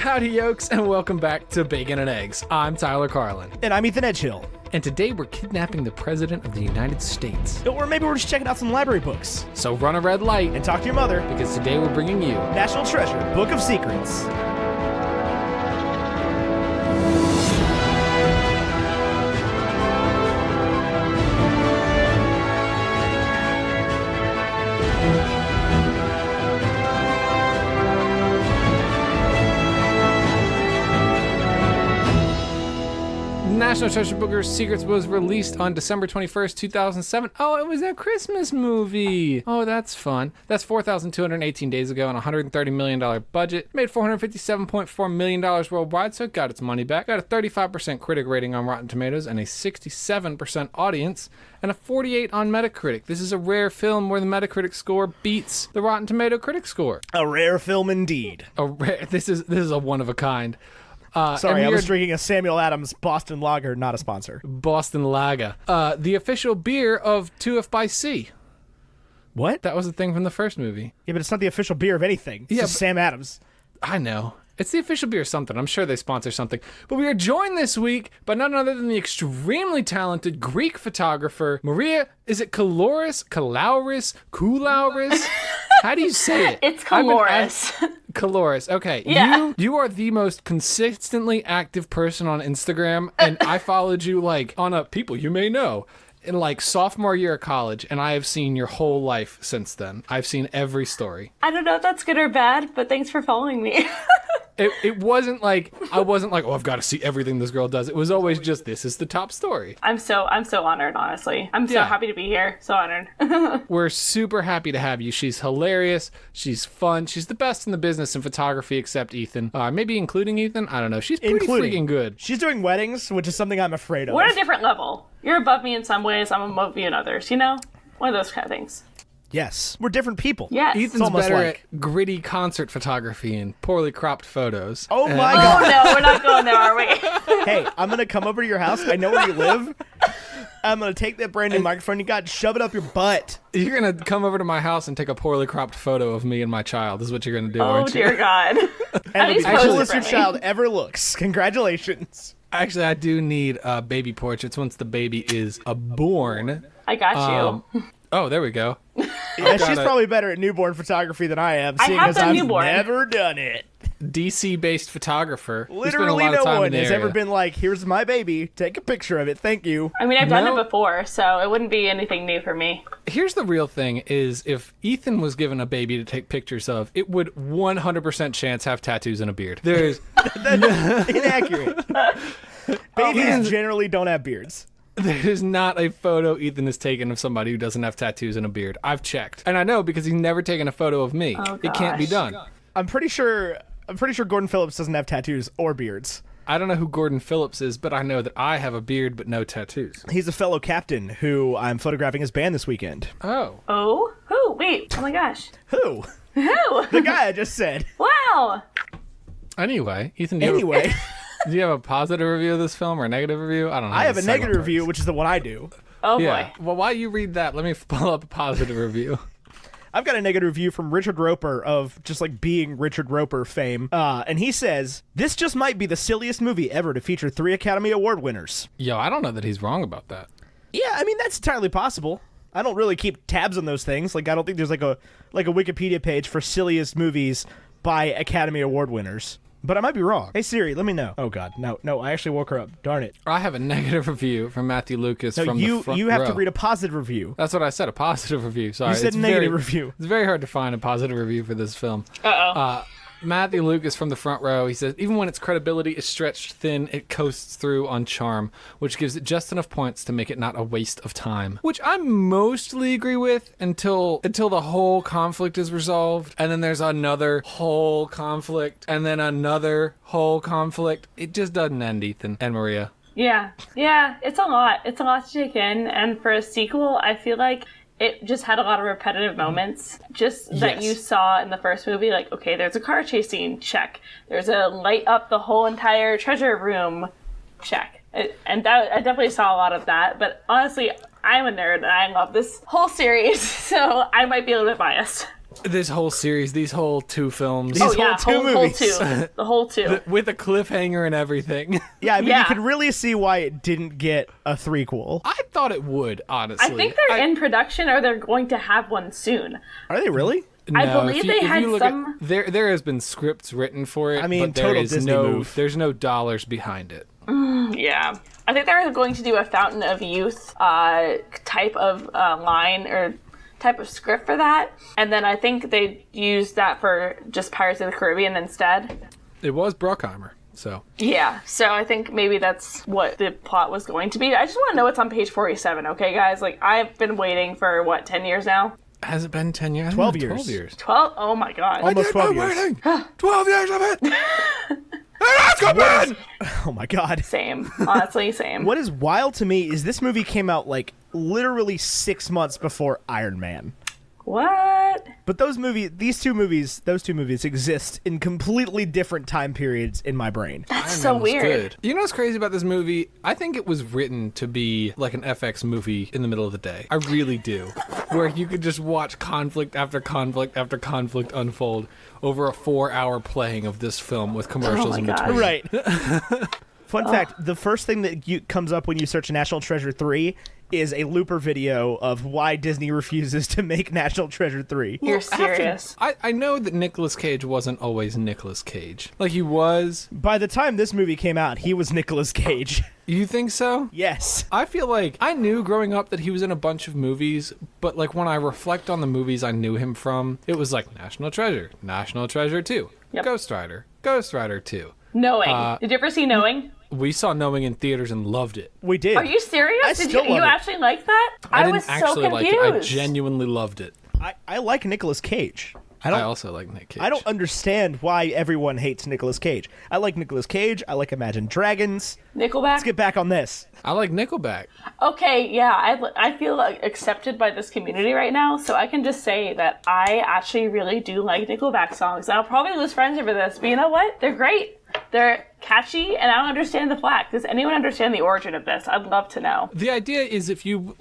Howdy, yokes, and welcome back to Bacon and Eggs. I'm Tyler Carlin. And I'm Ethan Edgehill. And today we're kidnapping the President of the United States. Or maybe we're just checking out some library books. So run a red light And talk to your mother. because today we're bringing you National Treasure, Book of Secrets. National Treasure Book of Secrets was released on December 21st, 2007. Oh, it was a Christmas movie. Oh, that's fun. That's 4,218 days ago on a $130 million budget. Made $457.4 million worldwide, so it got its money back. Got a 35% critic rating on Rotten Tomatoes and a 67% audience and a 48 on Metacritic. This is a rare film where the Metacritic score beats the Rotten Tomato critic score. A rare film indeed. This is a one of a kind. Sorry, I was drinking a Samuel Adams Boston Lager, not a sponsor. Boston Lager. The official beer of 2F by C. What? That was the thing from the first movie. Yeah, but it's not the official beer of anything. It's just Sam Adams. I know. It's the official beer of something. I'm sure they sponsor something. But we are joined this week by none other than the extremely talented Greek photographer, Maria, is it Coulouris? How do you say it? It's Coulouris. Coulouris. Okay. Yeah. You are the most consistently active person on Instagram, and I followed you like on a people you may know in like sophomore year of college, and I have seen your whole life since then. I've seen every story. I don't know if that's good or bad, but thanks for following me. It wasn't like, I wasn't like, oh, I've got to see everything this girl does. It was always just, this is the top story. I'm so honored, honestly. I'm so happy to be here. So honored. We're super happy to have you. She's hilarious. She's fun. She's the best in the business in photography except Ethan. Maybe including Ethan. I don't know. She's pretty freaking good. She's doing weddings, which is something I'm afraid of. We're at a different level. You're above me in some ways. I'm above you in others, you know? One of those kind of things. Yes. We're different people. Yes. Ethan's better at gritty concert photography and poorly cropped photos. Oh my God. Oh no, we're not going there, are we? Hey, I'm going to come over to your house. I know where you live. I'm going to take that brand new microphone you got and shove it up your butt. You're going to come over to my house and take a poorly cropped photo of me and my child. This is what you're going to do, Oh aren't you? dear God. And least the post it coolest for your me. child ever looks. Congratulations. Actually, I do need baby portraits once the baby is born. I got you. Oh, there we go. Yeah, she's probably better at newborn photography than I am, seeing have as done I've newborn. never done it. DC-based photographer. who spent a Literally lot of no time in one the has area. ever been like, here's my baby, take a picture of it, thank you. I mean, I've done No. it before, so it wouldn't be anything new for me. Here's the real thing is if Ethan was given a baby to take pictures of, it would 100% chance have tattoos and a beard. There's Inaccurate. Babies generally don't have beards. there's not a photo Ethan has taken of somebody who doesn't have tattoos and a beard. I've checked. And I know because he's never taken a photo of me. Oh, It can't be gosh. done. I'm pretty sure Gordon Phillips doesn't have tattoos or beards. I don't know who Gordon Phillips is, but I know that I have a beard but no tattoos. He's a fellow captain who I'm photographing his band this weekend. Oh. Oh? Who? Wait. Oh my gosh. Who? Who? The guy I just said. Wow. Anyway, Ethan, do you, Anyway, do you have a positive review of this film or a negative review? I don't know. I have a the second negative part. review, which is the one I do. Oh Yeah. boy. Well, while you read that, let me pull up a positive review. I've got a negative review from Richard Roper of just like being Richard Roper fame. And he says, this just might be the silliest movie ever to feature 3 Academy Award winners. Yo, I don't know that he's wrong about that. Yeah, I mean, that's entirely possible. I don't really keep tabs on those things. Like, I don't think there's like a Wikipedia page for silliest movies by Academy Award winners. But I might be wrong. Hey, Siri, let me know. Oh, God. No, I actually woke her up. Darn it. I have a negative review from Matthew Lucas No, from the front you have to row. read a positive review. That's what I said, a positive review. Sorry. You said it's negative very- review. It's very hard to find a positive review for this film. Uh-oh. Matthew Lucas from the front row, he says, even when its credibility is stretched thin, it coasts through on charm, which gives it just enough points to make it not a waste of time. Which I mostly agree with until the whole conflict is resolved, and then there's another whole conflict, and then another whole conflict. It just doesn't end, Ethan and Maria. Yeah, it's a lot. It's a lot to take in. And for a sequel, I feel like it just had a lot of repetitive moments. Just that Yes. you saw in the first movie, like, okay, there's a car chase scene, check. There's a light up the whole entire treasure room, check. And that, I definitely saw a lot of that. But honestly, I'm a nerd and I love this whole series, so I might be a little bit biased. This whole series, these whole 2 films. These Oh yeah, whole two movies. the whole two. With a cliffhanger and everything. Yeah, I mean, Yeah. you can really see why it didn't get a threequel. I thought it would, honestly. I think they're in production, or they're going to have one soon. Are they really? I No, believe if you- they if had you look some- there has been scripts written for it. I mean, but there total is Disney no move. there's no dollars behind it. Yeah. I think they're going to do a Fountain of Youth type of line or type of script for that. And then I think they used that for just Pirates of the Caribbean instead. It was Bruckheimer, so Yeah. So I think maybe that's what the plot was going to be. I just want to know what's on page 47, okay, guys? Like, I've been waiting for, 10 years now? has it been 10 years? 12 I think years. 12 years. 12? Oh my god. Almost 12 years. Waiting 12 years of it. That's good. Oh my god. Same. Honestly, same. What is wild to me is this movie came out like literally 6 months before Iron Man. What? But those two movies exist in completely different time periods in my brain. That's Iron so Man was weird. good. You know what's crazy about this movie? I think it was written to be like an FX movie in the middle of the day. I really do. Where you could just watch conflict after conflict after conflict unfold over a 4-hour playing of this film with commercials in God. between. Right. Fun fact, the first thing that comes up when you search National Treasure 3 is a Looper video of why Disney refuses to make National Treasure 3. You're After- serious. I know that Nicolas Cage wasn't always Nicolas Cage. Like, he was. By the time this movie came out, he was Nicolas Cage. You think so? Yes. I feel like I knew growing up that he was in a bunch of movies, but like when I reflect on the movies I knew him from, it was like National Treasure 2, Yep. Ghost Rider 2. Knowing. Did you ever see Knowing? We saw Knowing in theaters and loved it. We did. Are you serious? I Did still you love it. actually like that? I didn't was so actually like confused. it. I genuinely loved it. I like Nicolas Cage. I also like Nick Cage. I don't understand why everyone hates Nicolas Cage. I like Nicolas Cage. I like Imagine Dragons. Nickelback? Let's get back on this. I like Nickelback. Okay, yeah, I feel like accepted by this community right now, so I can just say that I actually really do like Nickelback songs. I'll probably lose friends over this, but you know what? They're great. They're catchy, and I don't understand the flack. Does anyone understand the origin of this? I'd love to know. The idea is if you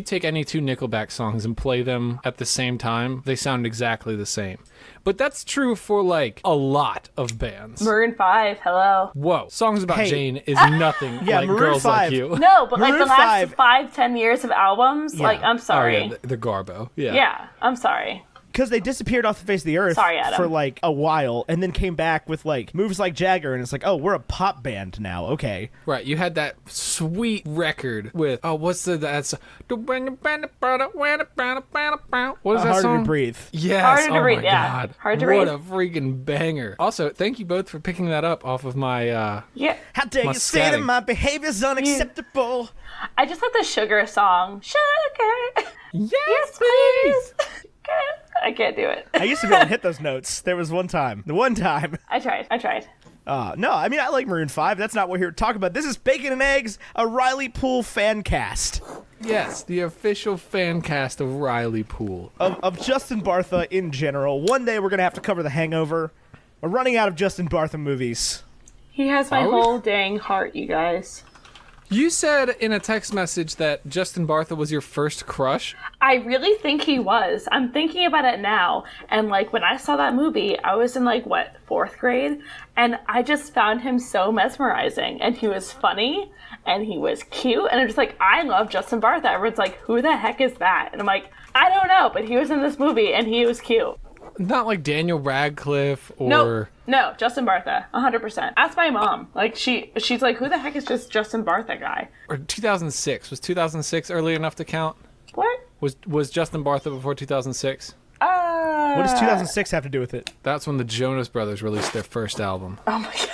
take any 2 Nickelback songs and play them at the same time, they sound exactly the same. But that's true for like a lot of bands. Maroon 5, hello. Whoa, Songs About Hey. Jane is nothing Yeah, like Maroon Girls 5. Like You. No, but like Maroon the last 5 5-10 years of albums, like, I'm Oh sorry. yeah, the Garbo. Yeah. Yeah, I'm sorry. Because they disappeared off the face of the earth Sorry, Adam. for like a while and then came back with like moves like Jagger, and it's like, oh, we're a pop band now. Okay. Right, you had that sweet record with what's that's what is that Harder song? to Breathe. Yes. Harder to oh Breathe, my yeah. god. Hard to what Breathe. a freaking banger. Also, thank you both for picking that up off of my Yeah. How dare My you say that scatting. my behavior's unacceptable? I just like the Sugar song. Sugar. Yes, please. I can't do it. I used to be able to hit those notes. There was one time. The one time. I tried. No, I mean, I like Maroon 5. That's not what we're here to talk about. This is Bacon and Eggs, a Riley Poole fan cast Yes, the official fan cast of Riley Poole. of Justin Bartha in general. One day we're going to have to cover The Hangover. We're running out of Justin Bartha movies. He has my Are we? whole dang heart, you guys. You said in a text message that Justin Bartha was your first crush. I really think he was. I'm thinking about it now. And like when I saw that movie, I was in like, 4th grade? And I just found him so mesmerizing. And he was funny and he was cute. And I'm just like, I love Justin Bartha. Everyone's like, who the heck is that? And I'm like, I don't know, but he was in this movie and he was cute. Not like Daniel Radcliffe or... No, Justin Bartha, 100%. Ask my mom. Like she's like, who the heck is this Justin Bartha guy? Or 2006. Was 2006 early enough to count? What? Was Justin Bartha before 2006? What does 2006 have to do with it? That's when the Jonas Brothers released their first album. Oh my god.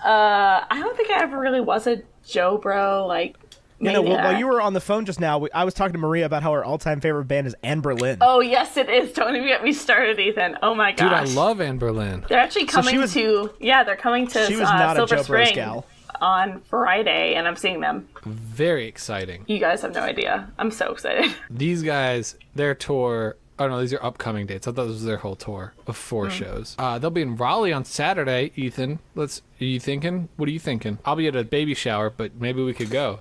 I don't think I ever really was a Joe Bro. Like, You know, maybe while you were on the phone just now, I was talking to Maria about how her all-time favorite band is Anne Boleyn. Oh yes, it is. Don't even get me started, Ethan. Oh my Dude, I gosh. love Anne Boleyn. They're actually coming she was- to. Yeah, they're coming to She was not a Silver Joe Bro Spring gal. on Friday, and I'm seeing them. Very exciting. You guys have no idea. I'm so excited. These guys, their tour... Oh no, these are upcoming dates. I thought this was their whole tour of 4 shows. They'll be in Raleigh on Saturday, Ethan. Are you thinking? What are you thinking? I'll be at a baby shower, but maybe we could go.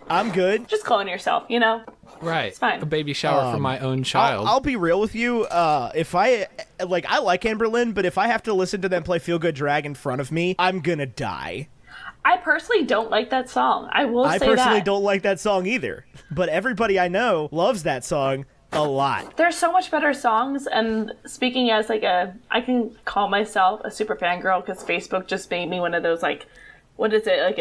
I'm good. Just clone yourself, you know. Right. It's fine. A baby shower for my own child. I'll be real with you. If I like Anberlin, but if I have to listen to them play Feel Good Drag in front of me, I'm gonna die. I personally don't like that song. I will say that. I personally don't like that song either. But everybody I know loves that song a lot. There's so much better songs, and speaking as like I can call myself a super fangirl because Facebook just made me one of those like, what is it, like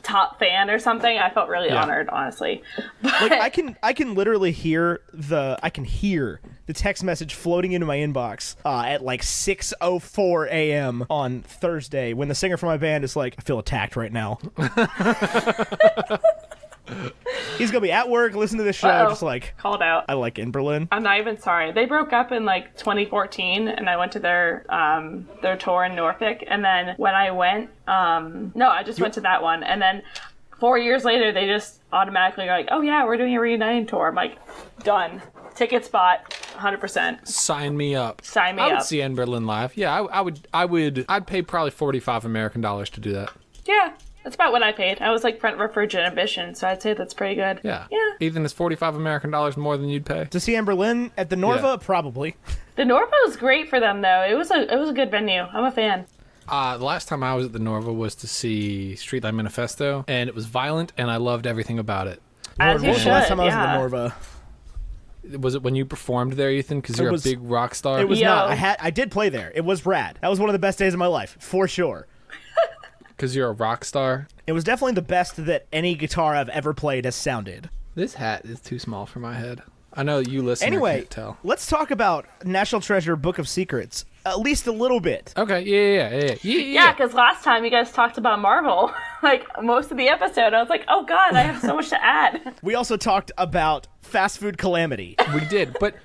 top fan or something. I felt really honored, honestly. But like I can literally hear the text message floating into my inbox at like 6:04 a.m. on Thursday when the singer from my band is like, I feel attacked right now. He's gonna be at work, listen to this show, just like called out. I like Anberlin. I'm not even sorry. They broke up in like 2014, and I went to their tour in Norfolk. And then when I went, I just went to that one. And then 4 years later, they just automatically are like, "Oh yeah, we're doing a reuniting tour." I'm like, done. Ticket spot, 100%. Sign me up. Sign me up. I would see Anberlin live. Yeah, I'd pay probably $45 American to do that. Yeah. That's about what I paid. I was like front row for Admission, so I'd say that's pretty good. Yeah. Yeah. Ethan, is $45 American more than you'd pay? To see Anberlin at the Norva, probably. The Norva was great for them, though. It was a good venue. I'm a fan. The last time I was at the Norva was to see Streetlight Manifesto, and it was violent, and I loved everything about it. As you When was the last time I was yeah. at the Norva? Was it when you performed there, Ethan? Because you're a big rock star. It was Yo. not. I did play there. It was rad. That was one of the best days of my life, for sure. Because you're a rock star. It was definitely the best that any guitar I've ever played has sounded. This hat is too small for my head. I know you listeners Anyway, can't tell. let's talk about National Treasure Book of Secrets. At least a little bit. Okay, yeah. Yeah, because last time you guys talked about Marvel, like most of the episode, I was like, oh god, I have so much to add. We also talked about Fast Food Calamity. We did, but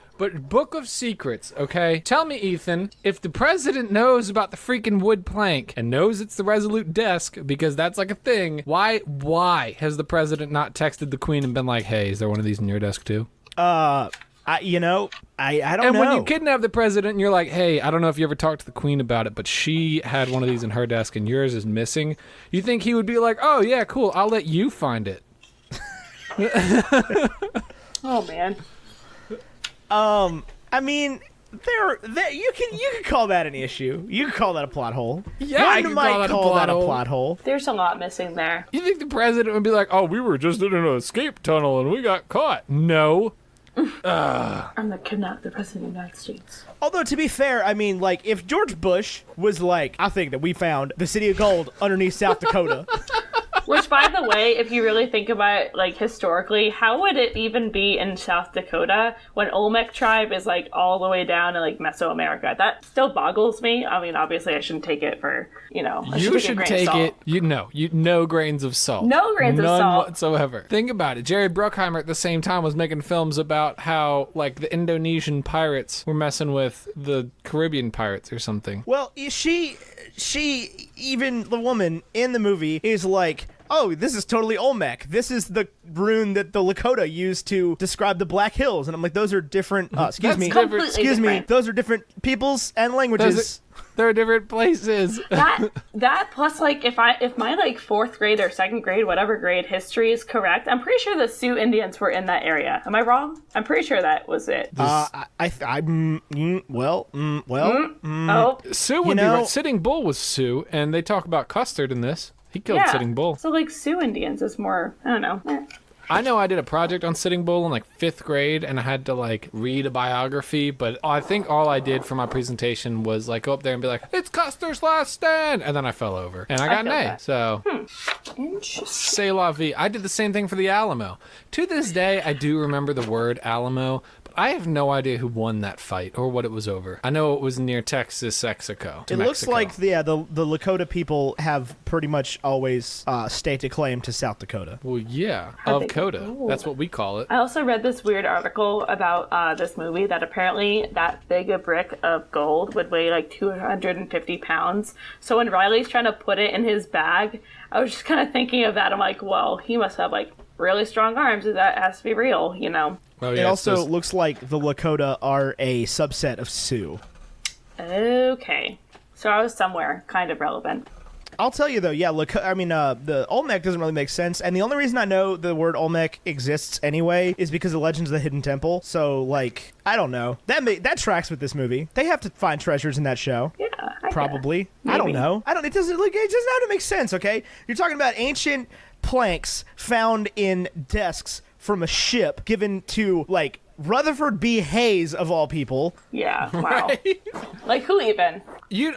Book of Secrets, okay? Tell me, Ethan, if the president knows about the freaking wood plank and knows it's the Resolute desk, because that's like a thing, why has the president not texted the queen and been like, hey, is there one of these in your desk too? I don't know. And when you kidnap the president and you're like, hey, I don't know if you ever talked to the queen about it, but she had one of these in her desk and yours is missing, you think he would be like, oh, yeah, cool, I'll let you find it. Oh, man. I mean, you can call that an issue. You can call that a plot hole. Yeah, I can might call that a plot hole. There's a lot missing there. You think the president would be like, oh, we were just in an escape tunnel and we got caught? No. I'm the president of the United States. Although, to be fair, I mean, like, if George Bush was like, I think that we found the city of gold underneath South Dakota. Which, by the way, if you really think about it, like, historically, how would it even be in South Dakota when Olmec tribe is, like, all the way down in, like, Mesoamerica? That still boggles me. I mean, obviously, I shouldn't take it for, You should take it. No grains of salt. No grains of None salt. whatsoever. Think about it. Jerry Bruckheimer at the same time was making films about how, like, the Indonesian pirates were messing with the Caribbean pirates or something. Well, she, even the woman in the movie is like, oh, this is totally Olmec. This is the rune that the Lakota used to describe the Black Hills. And I'm like, those are different, excuse me, those are different peoples and languages. There are different places. That plus, like, if my like 4th grade or 2nd grade, whatever grade history is correct, I'm pretty sure the Sioux Indians were in that area. Am I wrong? I'm pretty sure that was it. Sioux would be right. Sitting Bull was Sioux, and they talk about Custard in this. He killed Sitting Bull. So, like, Sioux Indians is more, I don't know. I know I did a project on Sitting Bull in, like, 5th grade, and I had to, like, read a biography, but I think all I did for my presentation was, like, go up there and be like, it's Custer's last stand! And then I fell over. And I got an A, that. so... Interesting. C'est la vie. I did the same thing for the Alamo. To this day, I do remember the word Alamo, but I have no idea who won that fight or what it was over. I know it was near Texas, Mexico. It looks like the Lakota people have pretty much always staked a claim to South Dakota. Well, yeah, Have of they- Coda. Ooh. That's what we call it. I also read this weird article about this movie that apparently that big a brick of gold would weigh like 250 pounds. So when Riley's trying to put it in his bag, I was just kind of thinking of that. I'm like, well, he must have like really strong arms. That has to be real, Oh, It yeah, also looks like the Lakota are a subset of Sioux. Okay. So I was somewhere kind of relevant. I'll tell you though, yeah, look, I mean, the Olmec doesn't really make sense, and the only reason I know the word Olmec exists anyway is because of Legends of the Hidden Temple. So, like, I don't know. That tracks with this movie. They have to find treasures in that show. Yeah, probably. I don't know. It doesn't have to make sense. Okay, you're talking about ancient planks found in desks from a ship given to like Rutherford B. Hayes of all people. Yeah, wow. Right? Like, who even?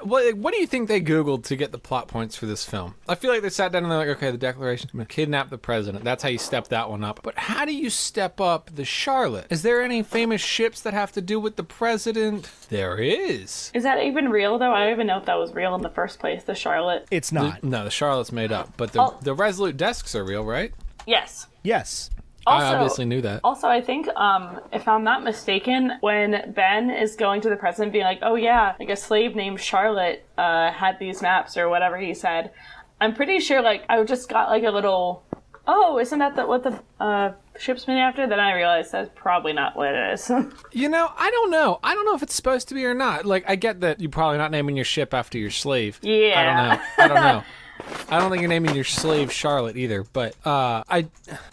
What do you think they Googled to get the plot points for this film? I feel like they sat down and they're like, okay, the Declaration, kidnap the president. That's how you step that one up. But how do you step up the Charlotte? Is there any famous ships that have to do with the president? There is. Is that even real, though? I don't even know if that was real in the first place, the Charlotte. It's not. No, the Charlotte's made up. But the Resolute desks are real, right? Yes. Yes. Also, I obviously knew that. Also, I think, if I'm not mistaken, when Ben is going to the president being like, oh yeah, like a slave named Charlotte had these maps or whatever he said, I'm pretty sure, like, I just got like a little, oh, isn't that what the ship's named after? Then I realized that's probably not what it is. You know, I don't know. I don't know if it's supposed to be or not. Like, I get that you're probably not naming your ship after your slave. Yeah. I don't know. I don't think you're naming your slave Charlotte either, but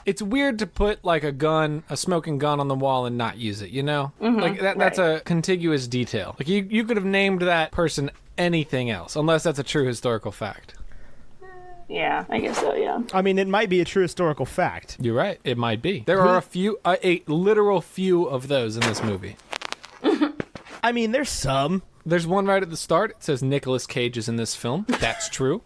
it's weird to put like a smoking gun on the wall and not use it, you know? Mm-hmm, like that's a contiguous detail. Like you could have named that person anything else, unless that's a true historical fact. Yeah, I guess so, yeah. I mean, it might be a true historical fact. You're right. It might be. There are a literal few of those in this movie. I mean, there's some. There's one right at the start. It says Nicolas Cage is in this film. That's true.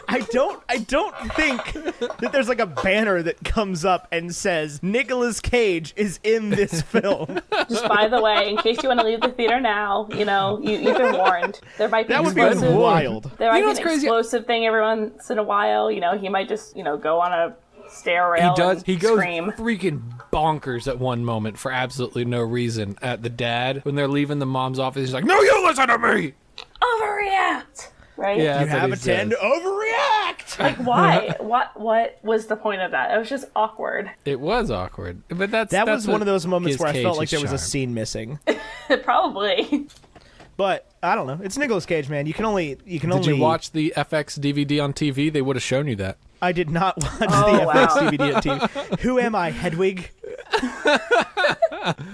I don't think that there's like a banner that comes up and says Nicolas Cage is in this film. Just by the way, in case you want to leave the theater now, you know, you've been warned. There might be That would be explosive. wild. There might be an crazy? explosive thing every once in a while. You know, he might just, you know, go on a stair rail. He goes scream. freaking bonkers at one moment for absolutely no reason at the dad when they're leaving the mom's office. He's like, "No, you listen to me." Overreact. Right? Yeah, You that's what have he a tend to says. overreact. Like, why? What was the point of that? It was just awkward. It was awkward, but That was one of those moments where I felt like there was a charm. scene missing. Probably. But I don't know. It's Nicolas Cage, man. You can only. Did you watch the FX DVD on TV? They would have shown you that. I did not watch the Oh, wow. FX DVD on TV. Who am I, Hedwig?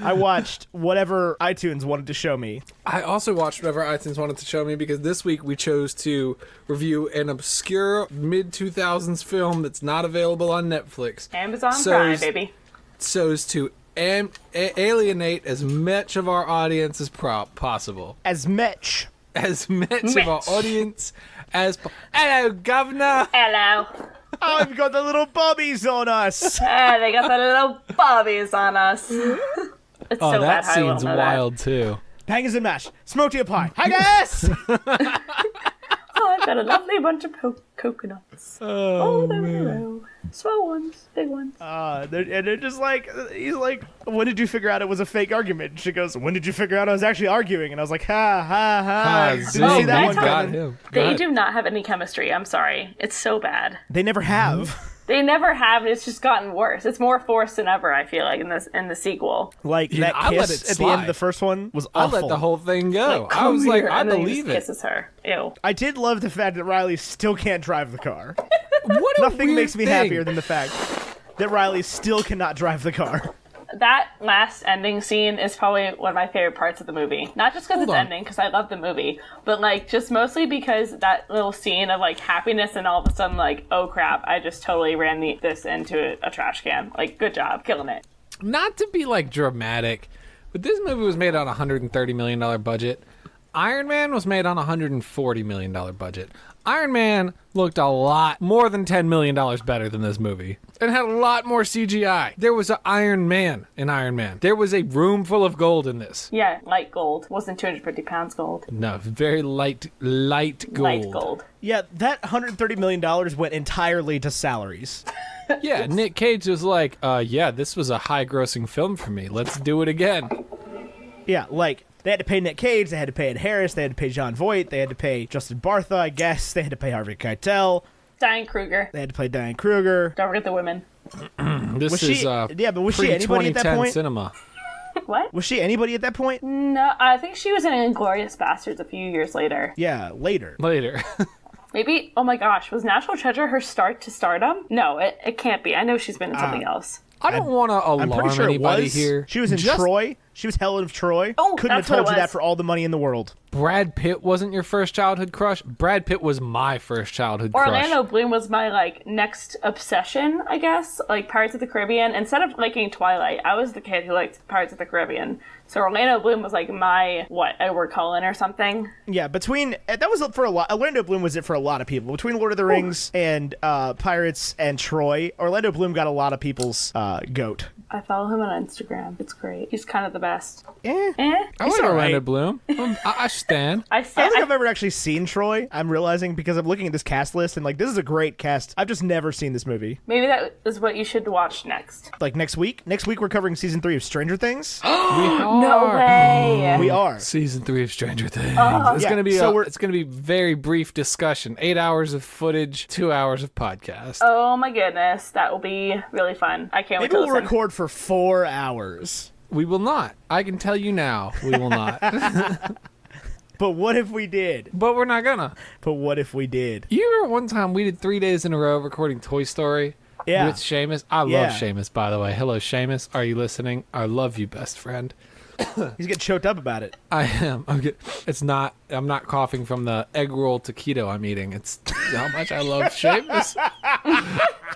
I watched whatever iTunes wanted to show me. I also watched whatever iTunes wanted to show me because this week we chose to review an obscure mid-2000s film that's not available on Netflix. Amazon So Prime, is- baby. So as to alienate as much of our audience as possible. As Metch. As much of our audience as Hello, Governor! Hello. I've got the little bobbies on us. They got the little bobbies on us. It's Oh, so that bad how I won't scene's know wild, too. Bangers and mash. Smoked to your pie. Hi, guys. That. Oh, I've got a lovely bunch of coconuts. Oh, They're man. low. Small ones, big ones. And they're just like, he's like, when did you figure out it was a fake argument? And she goes, when did you figure out I was actually arguing? And I was like, ha, ha, ha. Didn't Zing, see that you one got coming. him. Go They ahead. do not have any chemistry. I'm sorry. It's so bad. They never have. They never have. It's just gotten worse. It's more forced than ever, I feel like, in the sequel. Like, Yeah, that I let kiss it at the end slide. of the first one was I awful. let the whole thing go. I Come was like, here, I and then he believe just it. kisses her. Ew. I did love the fact that Riley still can't drive the car. What a Nothing weird makes me thing. happier than the fact that Riley still cannot drive the car. That last ending scene is probably one of my favorite parts of the movie. Not just because Hold it's on. ending, because I love the movie, but like just mostly because that little scene of like happiness and all of a sudden like, oh crap, I just totally ran this into a trash can. Like, good job, killing it. Not to be like dramatic, but this movie was made on a $130 million budget. Iron Man was made on a $140 million budget. Iron Man looked a lot more than $10 million better than this movie. It had a lot more CGI. There was an Iron Man in Iron Man. There was a room full of gold in this. Yeah, light gold. Wasn't 250 pounds gold. No, very light gold. Light gold. Yeah, that $130 million went entirely to salaries. Yeah, Nick Cage was like, yeah, this was a high-grossing film for me. Let's do it again. Yeah, like, they had to pay Nick Cage, they had to pay Ed Harris, they had to pay Jon Voight, they had to pay Justin Bartha, I guess, they had to pay Harvey Keitel, Diane Kruger. they had to pay Diane Kruger. Don't forget the women. This Was is she- yeah, but was she anybody at that pre-2010 point? cinema. what? Was she anybody at that point? No, I think she was in Inglourious Bastards a few years later. Yeah, later. Later. Maybe, oh my gosh, was National Treasure her start to stardom? No, it can't be. I know she's been in something else. I don't want to I'm pretty alarm sure it anybody was. here. She was in Troy. She was Helen of Troy. Oh, Couldn't have that's what told it you that was. for all the money in the world. Brad Pitt wasn't your first childhood crush? Brad Pitt was my first childhood crush. Orlando Bloom was my, like, next obsession, I guess. Like, Pirates of the Caribbean. Instead of liking Twilight, I was the kid who liked Pirates of the Caribbean. So Orlando Bloom was, like, my, Edward Cullen or something? Yeah, that was for a lot. Orlando Bloom was it for a lot of people. Between Lord of the Rings and Pirates and Troy, Orlando Bloom got a lot of people's goat. I follow him on Instagram. It's great. He's kind of the best. Eh. Eh? I like Orlando Bloom. I stand. I I don't think I've ever actually seen Troy. I'm realizing because I'm looking at this cast list and like this is a great cast. I've just never seen this movie. Maybe that is what you should watch next. Like next week we're covering season 3 of Stranger Things. We are. No way. We are. Season 3 of Stranger Things. It's Yeah, gonna be so it's gonna be very brief discussion. 8 hours of footage, 2 hours of podcast. Oh my goodness, that will be really fun. I can't wait Maybe to we'll listen. record for 4 hours. We will not. I can tell you now, we will not. But what if we did? But we're not gonna. But what if we did? You remember one time we did 3 days in a row recording Toy Story Yeah. with Seamus? I love Yeah. Seamus, by the way. Hello, Seamus. Are you listening? I love you, best friend. He's getting choked up about it. I am. I'm not coughing from the egg roll taquito I'm eating. It's how much I love Seamus.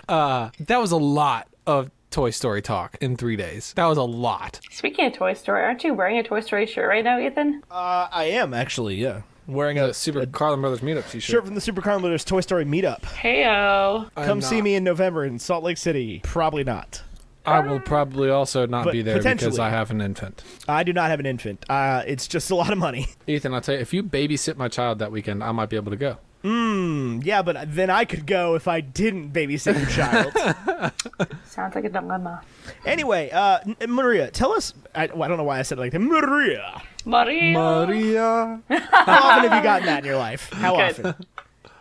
That was a lot of Toy Story talk in 3 days. That was a lot. Speaking of Toy Story, aren't you wearing a Toy Story shirt right now, Ethan? I am actually, yeah. Wearing The a Super Carlin Brothers meetup t-shirt. shirt from the Super Carlin Brothers Toy Story meetup. Heyo. Come see me in November in Salt Lake City. Probably not. I will probably also not But be there because potentially. I have an infant. I do not have an infant. It's just a lot of money. Ethan, I'll tell you, if you babysit my child that weekend, I might be able to go. Yeah, but then I could go if I didn't babysit your child. Sounds like a dilemma. Anyway, Maria, tell us. I don't know why I said it like that. Maria, Maria. Maria. how often have you gotten that in your life? How Good.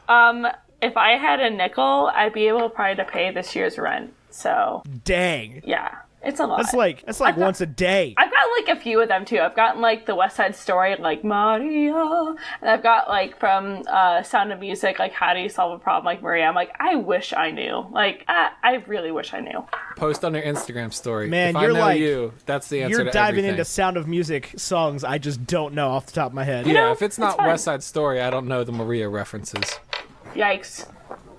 often? If I had a nickel, I'd be able probably to pay this year's rent. So, Dang, yeah, it's a lot. that's like once a day. I've gotten like a few of them too. I've gotten like the West Side Story, like Maria, and I've got like from Sound of Music, like How Do You Solve a Problem, like Maria. I'm like, I wish I knew. Like, I really wish I knew. Post on your Instagram story. Man, if you're I know like- you, that's the answer You're to diving everything. into Sound of Music songs I just don't know off the top of my head. You Yeah, know, if it's not fine. West Side Story, I don't know the Maria references. Yikes.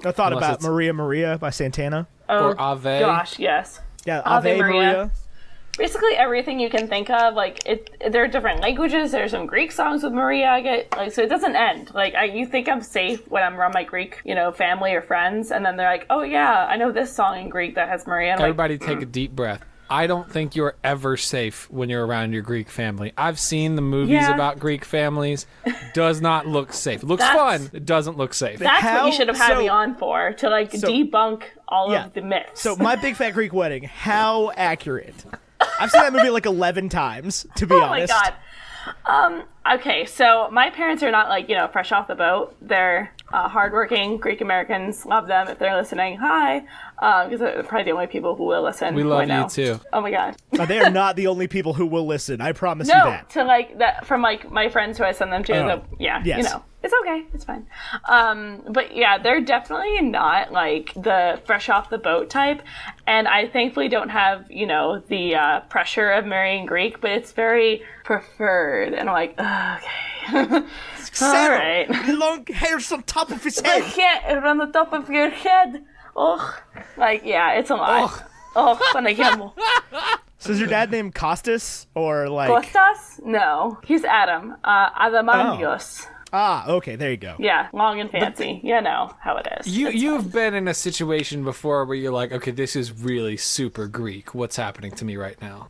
I thought Unless about it's- Maria Maria by Santana. Oh Or Ave. gosh, yes. Yeah, Ave Ave Maria. Maria. Basically everything you can think of. Like there are different languages. There's some Greek songs with Maria. I get like so it doesn't end. Like you think I'm safe when I'm around my Greek, family or friends, and then they're like, oh yeah, I know this song in Greek that has Maria. And I'm Everybody take a deep breath. I don't think you're ever safe when you're around your Greek family. I've seen the movies Yeah. about Greek families. Does not look safe. It looks That's- fun. It doesn't look safe. That's what How- you should have had so- me on for to debunk all Yeah. of the myths. So my Big Fat Greek Wedding, how accurate? I've seen that movie like 11 times, to be oh my honest. god. Okay, so my parents are not fresh off the boat. They're hardworking Greek Americans. Love them if they're listening. Hi, because they're probably the only people who will listen. We who love I know. you too. Oh my god. They are not the only people who will listen. I promise you No, that. to that from my friends who I send them to. Oh, yes. It's okay. It's fine. But yeah, they're definitely not like the fresh off the boat type, and I thankfully don't have the pressure of marrying Greek, but it's very preferred, and I'm like, okay, all right. Long hairs on top of his I head. can't on the top of your head. Oh, like yeah, it's a lot. Oh, panagamo. So is your dad named Costas or like? Kostas? No, he's Adam. Adamantios. Ah, okay, there you go. Yeah, long and fancy. You know how it is. You've been in a situation before where you're like, okay, this is really super Greek. What's happening to me right now?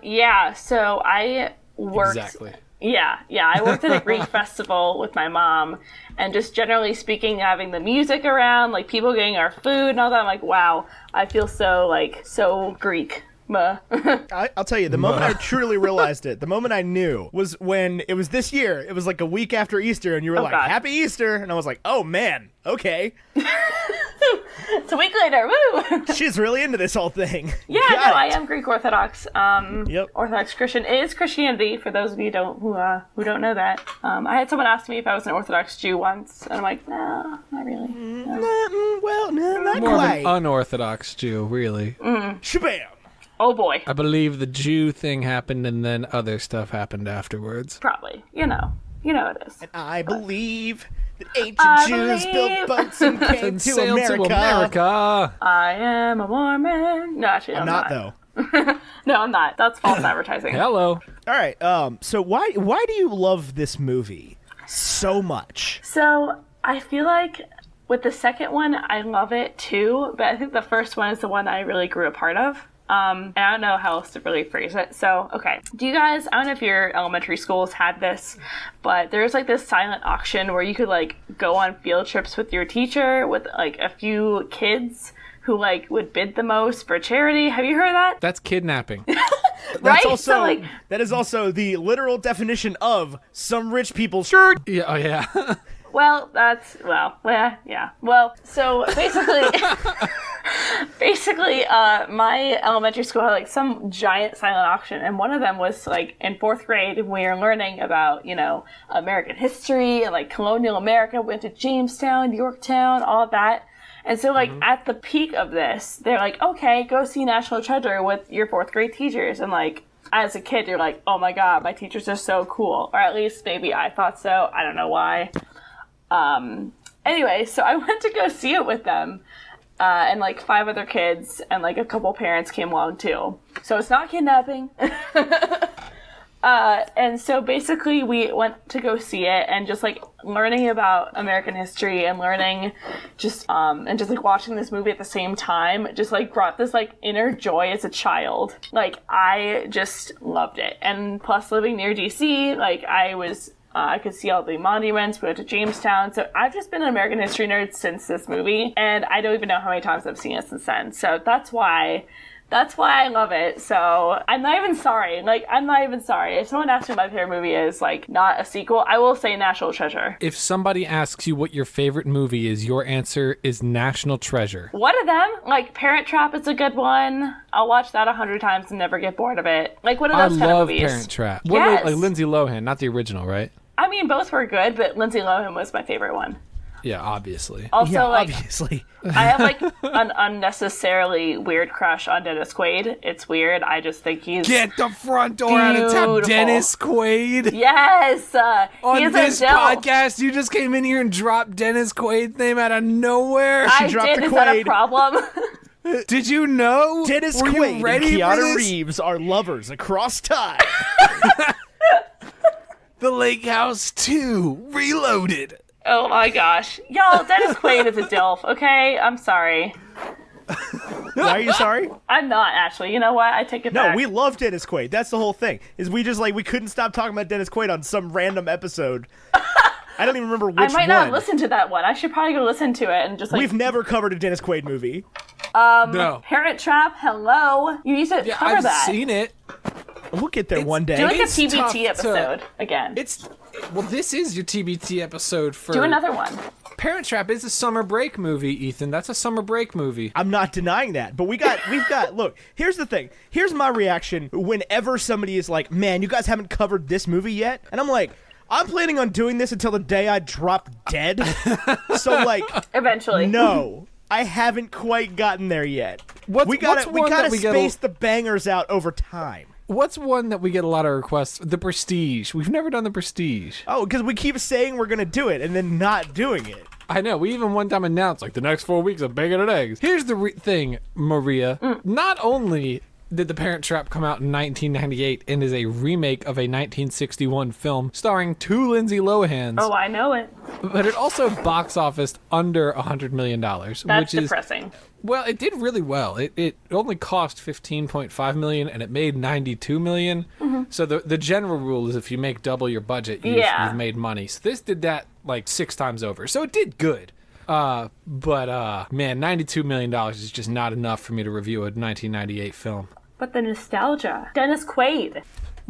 Yeah, so I worked. Exactly. Yeah, I worked at a Greek festival with my mom, and just generally speaking, having the music around, like people getting our food and all that, I'm like, wow, I feel so Greek. I'll tell you, the moment I truly realized it, the moment I knew was when it was this year. It was like a week after Easter, and you were like, God. Happy Easter. And I was like, oh man, okay. It's a week later. Woo! She's really into this whole thing. Yeah, Got no, I it. am Greek Orthodox. Orthodox Christian. It is Christianity, for those of you who don't know that. I had someone ask me if I was an Orthodox Jew once, and I'm like, no, not really. No. Not More of quite. an unorthodox Jew, really. Shabam. Oh boy. I believe the Jew thing happened and then other stuff happened afterwards. Probably. You know it is. I believe that ancient Jews built boats and came And to sailed America. to America. I am a Mormon. No, actually, I'm Not though. No, I'm not. That's false advertising. Hello. All right. So why do you love this movie so much? So I feel like with the second one, I love it too, but I think the first one is the one I really grew a part of. And I don't know how else to really phrase it. So, okay. Do you guys, I don't know if your elementary schools had this, but there's like this silent auction where you could like go on field trips with your teacher with like a few kids who like would bid the most for charity. Have you heard of that? That's kidnapping. Right? Also, So, like, that is also the literal definition of some rich people's shirt. Yeah, oh yeah. well, yeah. Well, so basically, my elementary school had like some giant silent auction, and one of them was like in fourth grade. We were learning about American history and like colonial America. We went to Jamestown, Yorktown, all of that. And so, like, at the peak of this, they're like, okay, go see National Treasure with your fourth grade teachers. And, like, as a kid, you're like, oh my god, my teachers are so cool. Or at least maybe I thought so. I don't know why. Anyway, so I went to go see it with them. And, like, 5 other kids and, like, a couple parents came along, too. So it's not kidnapping. And so basically we went to go see it, and just like learning about American history and learning and just like watching this movie at the same time just like brought this like inner joy as a child. Like I just loved it. And plus living near DC, like I could see all the monuments. We went to Jamestown. So I've just been an American history nerd since this movie, and I don't even know how many times I've seen it since then. So that's why I love it. So I'm not even sorry. If someone asks me what my favorite movie is, like, not a sequel, I will say National Treasure. If somebody asks you what your favorite movie is, your answer is National Treasure. One of them, like, Parent Trap is a good one. I'll watch that 100 times and never get bored of it. Like, one of those kind of movies. I love Parent Trap. Yes. Like Lindsay Lohan, not the original, right? I mean, both were good, but Lindsay Lohan was my favorite one. Yeah, obviously. Also, Yeah, like, obviously. I have, like, an unnecessarily weird crush on Dennis Quaid. It's weird. I just think he's Get the front door out of town, beautiful. Dennis Quaid. Yes! On he is this a dope. podcast, you just came in here and dropped Dennis Quaid's name out of nowhere. I dropped did. the Is that a Quaid. problem? Did you know? Dennis Were you Quaid and ready for Keanu this? Reeves are lovers across time. The Lake House 2 Reloaded. Oh my gosh. Y'all, Dennis Quaid is a DILF, okay? I'm sorry. Why are you sorry? I'm not, actually. You know what? I take it No, back. we love Dennis Quaid. That's the whole thing. Is we couldn't stop talking about Dennis Quaid on some random episode. I don't even remember which I might one. not listen to that one. I should probably go listen to it and just, like... We've never covered a Dennis Quaid movie. No. Parent Trap, hello? You need to Yeah, cover I've that. seen it. We'll get there one day. Do like a It's tough TBT to- episode again. Well, this is your TBT episode for... Do another one. Parent Trap is a summer break movie, Ethan. That's a summer break movie. I'm not denying that, but we've got, look, here's the thing. Here's my reaction whenever somebody is like, man, you guys haven't covered this movie yet. And I'm like, I'm planning on doing this until the day I drop dead. So, like, Eventually. no, I haven't quite gotten there yet. We gotta space the bangers out over time. What's one that we get a lot of requests? The Prestige. We've never done The Prestige. Oh, because we keep saying we're going to do it and then not doing it. I know. We even one time announced, like, the next 4 weeks of bacon and eggs. Here's the thing, Maria. Not only did The Parent Trap come out in 1998 and is a remake of a 1961 film starring 2 Lindsay Lohans, Oh, I know it. but it also box officed under $100 million, That's which is... depressing. Well, it did really well. It only cost $15.5 million, and it made $92 million. So the general rule is if you make double your budget, you've made money. So this did that like 6 times over. So it did good. But man, $92 million is just not enough for me to review a 1998 film. But the nostalgia. Dennis Quaid.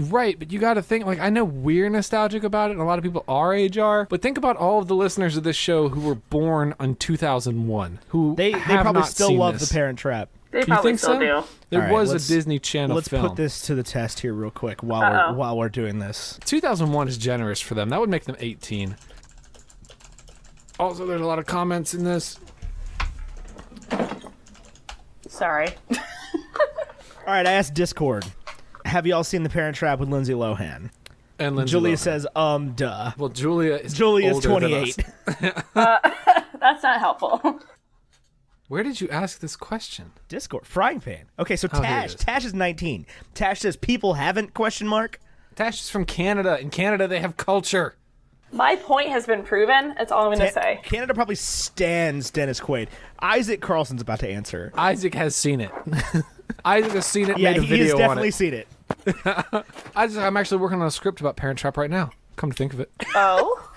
Right, but you got to think, like, I know we're nostalgic about it, and a lot of people our age are, but think about all of the listeners of this show who were born in 2001, who They have probably not still seen love this. The Parent Trap. They You probably think still so? do. There All right, was let's- a Disney Channel Let's film. put this to the test here real quick while we're doing this. 2001 is generous for them. That would make them 18. Also, there's a lot of comments in this. Sorry. All right, I asked Discord. Have y'all seen The Parent Trap with Lindsay Lohan? And Lindsay Julia Lohan. says, duh. Well, Julia's Julia's older than 28. us. That's not helpful. Where did you ask this question? Discord. Frying pan. Okay, so Oh, here it Tash. is. Tash is 19. Tash says, people haven't, question mark. Tash is from Canada. In Canada, they have culture. My point has been proven. That's all I'm going to say. Canada probably stands Dennis Quaid. Isaac Carlson's about to answer. Isaac has seen it. Isaac has seen it, Yeah, made a he has video on definitely it. seen it. I'm actually working on a script about Parent Trap right now. Come to think of it. Oh?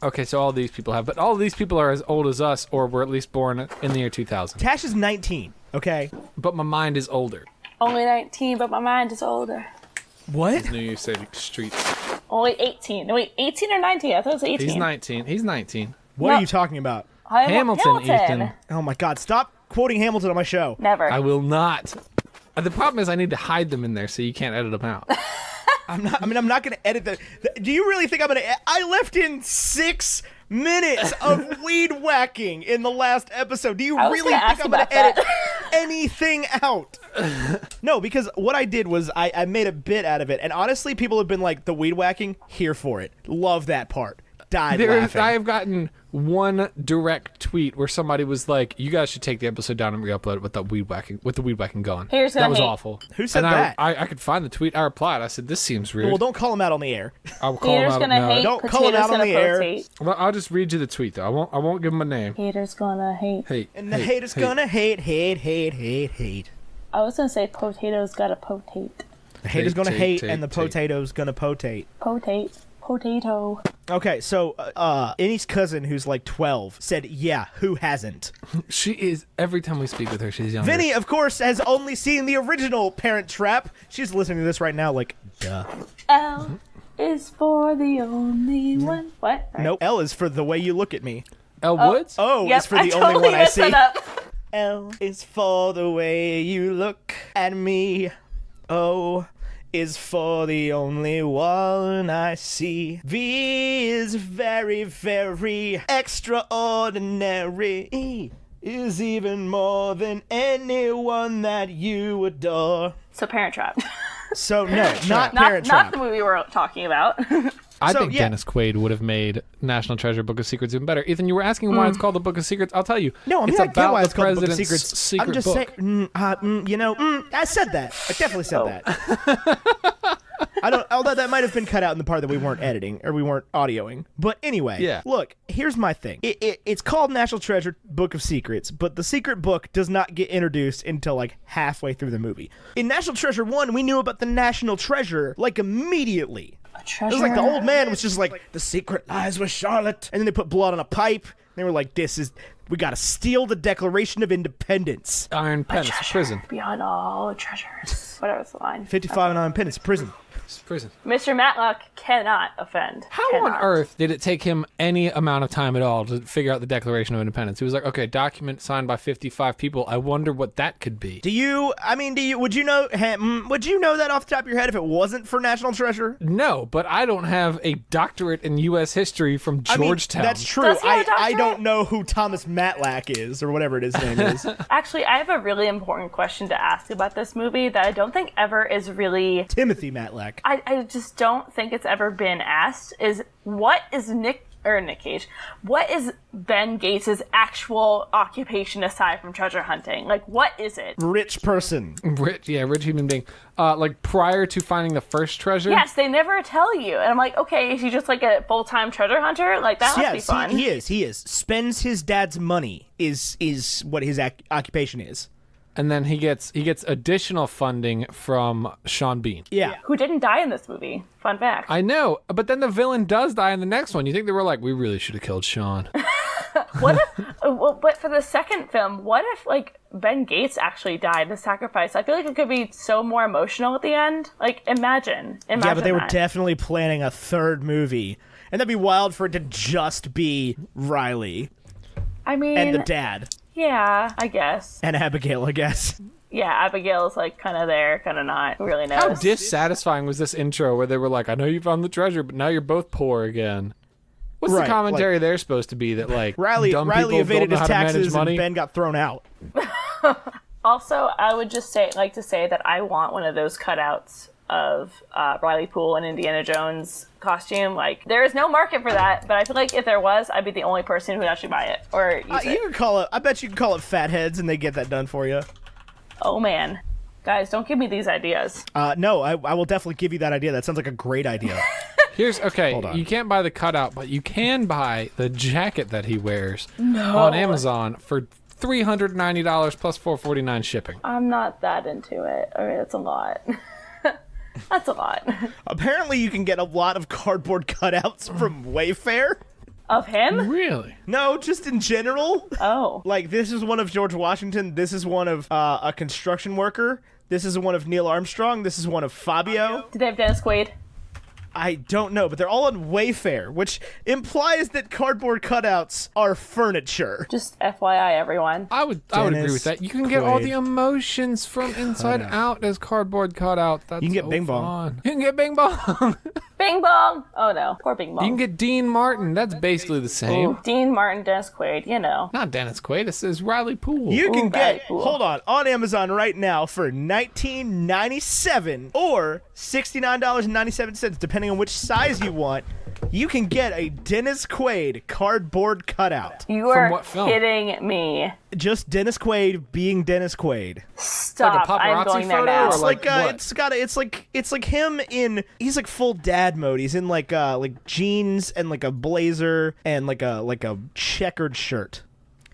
Okay, so all these people have, but all of these people are as old as us, or were at least born in the year 2000. Tash is 19, okay? But my mind is older. Only 19, but my mind is older. What? New Year's City streets. Only 18. No, wait, 18 or 19? I thought it was 18. He's 19. He's 19. What No. are you talking about? Hamilton, Ethan. Oh my god, stop quoting Hamilton on my show. Never. I will not. The problem is I need to hide them in there so you can't edit them out. I'm not going to edit that. Do you really think I'm going to I left in 6 minutes of weed whacking in the last episode. Do you I was really gonna think ask I'm going about to edit that. anything out? No, because what I did was I made a bit out of it. And honestly, people have been like, the weed whacking, here for it. Love that part. Died laughing. I have gotten one direct tweet where somebody was like, "You guys should take the episode down and re-upload it with the weed whacking going." Here's that gonna was hate. awful. Who said and that? I could find the tweet. I replied. I said, "This seems weird." Well, don't call him out on the air. I will call him Haters out. gonna No, hate. Don't call him Potatoes out on gonna the air. potate. Well, I'll just read you the tweet though. I won't give him a name. Haters gonna hate. Hey, And the haters gonna hate. I was gonna say potatoes gotta potate. The haters gonna Tate, hate, tate, and the tate. potatoes gonna potate. Potate. Potato. Okay, so Annie's cousin, who's like 12, said, "Yeah, who hasn't?" She is. Every time we speak with her, she's younger. Vinny, of course, has only seen the original Parent Trap. She's listening to this right now, like, duh. L is for the only one. What? Nope. L is for the way you look at me. Elle Woods. O Yep, is for the I only totally one I messed see. that up. L is for the way you look at me. O is for the only one I see. V is very, very extraordinary. Is even more than anyone that you adore. So Parent Trap. So no, not Parent not Trap. the movie we're talking about. I So, think yeah. Dennis Quaid would have made National Treasure Book of Secrets even better. Ethan, you were asking why it's called the Book of Secrets. I'll tell you. No, I'm it's not getting about why the it's called the Book of president's Secrets. secret I'm just book. saying, I said that. I definitely said Oh. that. Although that might have been cut out in the part that we weren't editing or we weren't audioing. But anyway, Yeah. Look, here's my thing. It's called National Treasure Book of Secrets, but the secret book does not get introduced until like halfway through the movie. In National Treasure 1, we knew about the National Treasure like immediately. A It treasure. was like the old man was just like, the secret lies with Charlotte. And then they put blood on a pipe. And they were like, we gotta steal the Declaration of Independence. Iron Pen. It's prison. Beyond all treasures. Whatever's the line. 55 and on Independence, prison. It's prison. Mr. Matlock cannot offend. How on earth did it take him any amount of time at all to figure out the Declaration of Independence? He was like, okay, document signed by 55 people. I wonder what that could be. Would you know that off the top of your head if it wasn't for National Treasure? No, but I don't have a doctorate in U.S. history from Georgetown. That's true. Does he have a I doctorate? don't know who Thomas Matlack is or whatever his name is. Actually, I have a really important question to ask about this movie that I don't think ever is really. Timothy Matlack. I just don't think it's ever been asked. Is what is Nick Cage? What is Ben Gates' actual occupation aside from treasure hunting? Like, what is it? Rich person. rich human being. Like prior to finding the first treasure. Yes, they never tell you, and I'm like, okay, is he just like a full-time treasure hunter? Like that must be Yes, fun. he is. Spends his dad's money is what his occupation is. And then he gets additional funding from Sean Bean. Yeah. Who didn't die in this movie? Fun fact. I know, but then the villain does die in the next one. You think they were like, we really should have killed Sean. What if, but for the second film, what if, like, Ben Gates actually died, the sacrifice? I feel like it could be so more emotional at the end. Like, imagine Yeah, but they were that. definitely planning a third movie. And that'd be wild for it to just be Riley I mean, and the dad. yeah, I guess. And Abigail, I guess. Yeah, Abigail's, like, kind of there, kind of not. Who really knows? How dissatisfying was this intro where they were like, I know you found the treasure, but now you're both poor again? What's Right, the commentary there supposed to be? That, like, Riley dumb people evaded don't know his how to manage taxes and money? Ben got thrown out. Also, I would just like to say that I want one of those cutouts of Riley Poole and Indiana Jones costume. Like, there is no market for that, but I feel like if there was, I'd be the only person who would actually buy it or use You it. can call it. I bet you can call it Fatheads, and they get that done for you. Oh man, guys, don't give me these ideas. No, I will definitely give you that idea. That sounds like a great idea. Okay, on. you can't buy the cutout, but you can buy the jacket that he wears on Amazon for $390 plus $4.49 shipping. I'm not that into it. I mean, that's a lot. That's a lot. Apparently, you can get a lot of cardboard cutouts from Wayfair. Of him? Really? No, just in general. Oh. Like, this is one of George Washington. This is one of a construction worker. This is one of Neil Armstrong. This is one of Fabio. Did they have Dennis Quaid? I don't know, but they're all on Wayfair, which implies that cardboard cutouts are furniture. Just FYI, everyone. I would agree Dennis with that. You can get all Quaid. the emotions from Inside Out as cardboard cutout. That's You can get so Bing Bong. fun. You can get Bing Bong. Bing Bong! Oh no, poor Bing Bong. You can get Dean Martin. That's basically the same. Dean Martin, Dennis Quaid, you know. Not Dennis Quaid. This is Riley Poole. You can very get, cool. hold on Amazon right now for $19.97 or $69.97, depending on which size you want. You can get a Dennis Quaid cardboard cutout. You From are what film? kidding me. Just Dennis Quaid being Dennis Quaid. Stop. Like a I'm paparazzi going there photo now. or It's like what? it's like him in, he's like full dad mode. He's in like jeans and like a blazer and like a checkered shirt.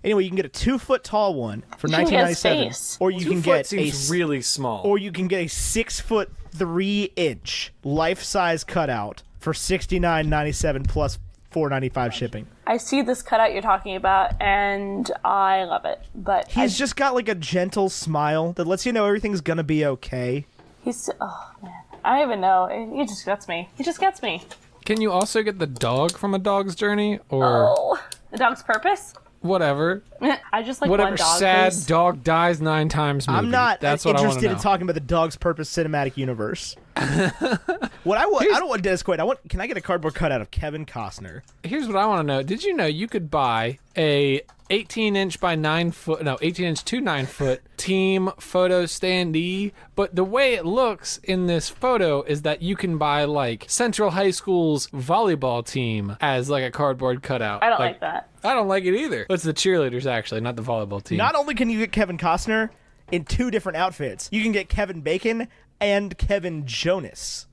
Anyway, you can get a 2-foot tall one for You can get his $19.97, face. or you 2 can foot get seems really small. or you can get a 6'3" life-size cutout for $69.97 plus $4.95 shipping. I see this cutout you're talking about, and I love it. But He's just got like a gentle smile that lets you know everything's gonna be okay. oh man, I don't even know. He just gets me. He just gets me. Can you also get the dog from A Dog's Journey or Oh, the dog's purpose. whatever? I just like Whatever one dog. sad please. dog dies 9 times movie. I'm not That's what I want to interested know. in talking about the Dog's Purpose cinematic universe. What I don't want Dennis Quaid. Can I get a cardboard cutout of Kevin Costner? Here's what I want to know. Did you know you could buy a 18-inch by 9-foot, no, 18-inch to 9-foot team photo standee? But the way it looks in this photo is that you can buy like Central High School's volleyball team as like a cardboard cutout. I don't like that. I don't like it either. It's the cheerleaders actually, not the volleyball team. Not only can you get Kevin Costner in 2 different outfits, you can get Kevin Bacon and Kevin Jonas.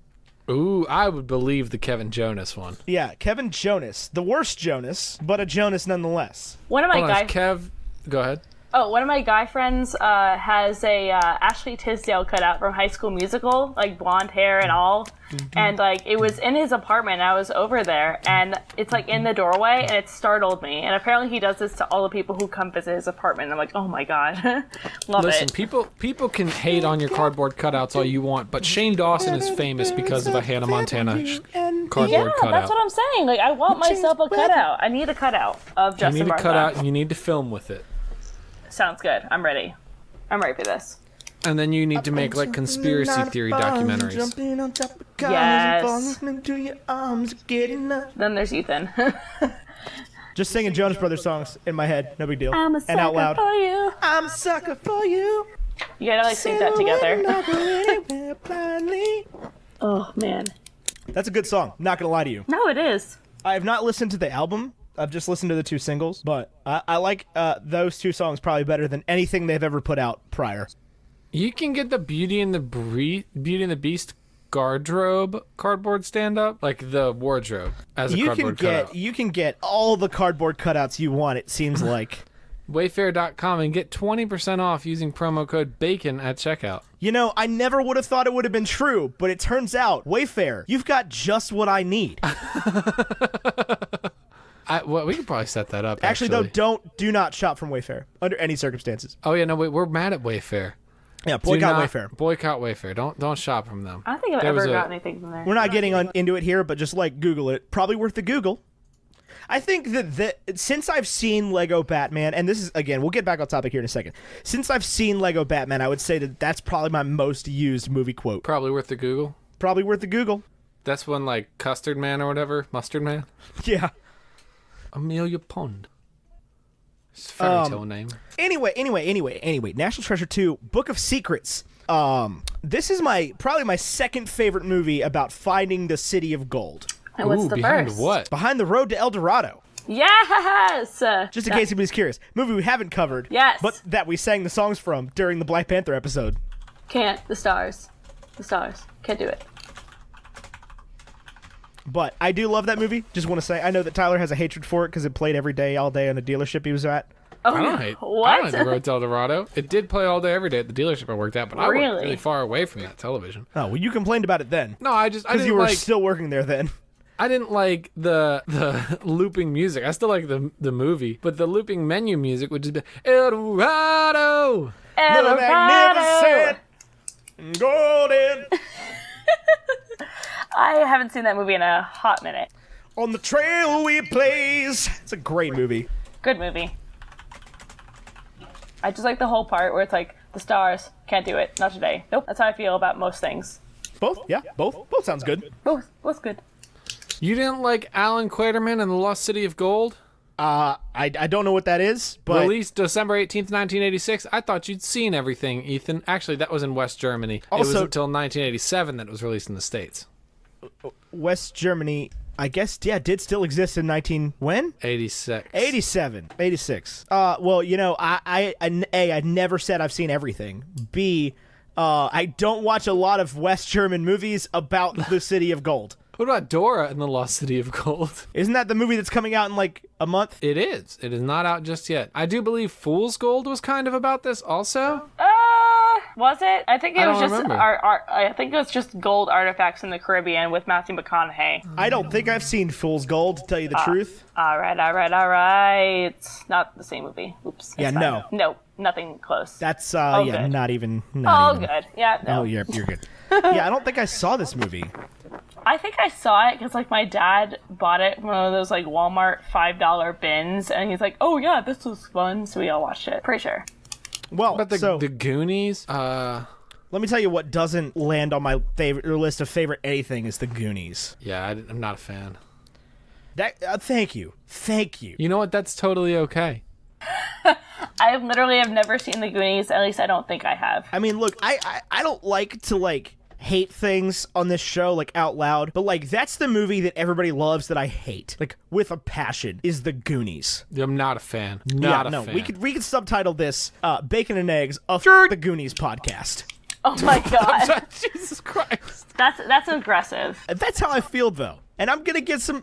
Ooh, I would believe the Kevin Jonas one. Yeah, Kevin Jonas. The worst Jonas, but a Jonas nonetheless. One of my Hold on, guy. is Kev, go ahead. One of my guy friends has a Ashley Tisdale cutout from High School Musical, like blonde hair and all, and like it was in his apartment. I was over there, and it's like in the doorway, and it startled me. And apparently, he does this to all the people who come visit his apartment. I'm like, oh my god, love Listen, it. people can hate on your cardboard cutouts all you want, but Shane Dawson is famous because of a Hannah Montana cardboard Yeah, cutout. that's what I'm saying. Like, I want myself a cutout. I need a cutout of You Justin need a Martha. cutout and you need to film with it. Sounds good. I'm ready. I'm ready for this. And then you need to make like conspiracy theory documentaries. Yes. Then there's Ethan. Just singing Jonas Brothers songs in my head, no big deal. I'm a and out sucker loud. for you. I'm a sucker for you. You gotta like sing that together. Oh man. That's a good song. Not gonna lie to you. No, it is. I have not listened to the album. I've just listened to the 2 singles, but I like those 2 songs probably better than anything they've ever put out prior. You can get the Beauty and the Beast guardrobe cardboard stand-up, like the wardrobe as a cardboard cutout. You can get all the cardboard cutouts you want. It seems like. Wayfair.com and get 20% off using promo code BACON at checkout. You know, I never would have thought it would have been true, but it turns out, Wayfair, you've got just what I need. Well, we could probably set that up. Actually, though, do not shop from Wayfair under any circumstances. Oh yeah, no, wait, we're mad at Wayfair. Yeah, boycott Wayfair. Boycott Wayfair. Don't shop from them. I don't think I've ever got anything from there. We're not getting into it here, but just like Google it. Probably worth the Google. I think that since I've seen Lego Batman, and this is, again, we'll get back on topic here in a second. Since I've seen Lego Batman, I would say that that's probably my most used movie quote. Probably worth the Google. Probably worth the Google. That's one like Custard Man or whatever. Mustard Man. Yeah. Amelia Pond. It's a fairy tale name. Anyway. National Treasure 2, Book of Secrets. This is probably my second favorite movie about finding the City of Gold. And what's the behind first? what? Behind the Road to El Dorado. Yes! Just in case anybody's curious. Movie we haven't covered. Yes. But that we sang the songs from during the Black Panther episode. Can't. The stars. Can't do it. But I do love that movie. Just want to say, I know that Tyler has a hatred for it because it played every day, all day on the dealership he was at. Oh, I don't hate the Road to El Dorado. It did play all day, every day at the dealership I worked at, but I worked really far away from that television. Oh, well, you complained about it then. No, I didn't because you were still working there then. I didn't like the looping music. I still like the movie, but the looping menu music would just be El Dorado, El magnificent, golden. I haven't seen that movie in a hot minute. On the trail we blaze. It's a great movie. Good movie. I just like the whole part where it's like the stars can't do it. Not today. Nope. That's how I feel about most things. Both? Yeah, both. Both sounds good. Both good. You didn't like Alan Quaterman and the Lost City of Gold? I don't know what that is, but... Released December 18th, 1986. I thought you'd seen everything, Ethan. Actually, that was in West Germany. Also, it was until 1987 that it was released in the States. West Germany, I guess, yeah, did still exist in when? 86. 86. Well, you know, I never said I've seen everything. B, I don't watch a lot of West German movies about the City of Gold. What about Dora and the Lost City of Gold? Isn't that the movie that's coming out in like a month? It is. It is not out just yet. I do believe Fool's Gold was kind of about this also. Was it? I think it was just remember. I think it was just gold artifacts in the Caribbean with Matthew McConaughey. I don't think I've seen Fool's Gold, to tell you the truth. All right. Not the same movie. Oops. Yeah, no. No, nothing close. That's good. not even. Good. Yeah. No. Oh, you're good. Yeah, I don't think I saw this movie. I think I saw it because like my dad bought it from one of those like Walmart $5 bins, and he's like, "Oh yeah, this was fun," so we all watched it. Pretty sure. Well, but the Goonies. Let me tell you what doesn't land on my favorite list of favorite anything is the Goonies. Yeah, I'm not a fan. Thank you. You know what? That's totally okay. I literally have never seen the Goonies. At least I don't think I have. I mean, look, I don't like to hate things on this show out loud, but that's the movie that everybody loves that I hate with a passion is the Goonies. I'm not a fan. Not a fan. We could subtitle this Bacon and Eggs, the Goonies podcast. Oh my god. Jesus Christ. That's aggressive. That's how I feel though. And I'm gonna get some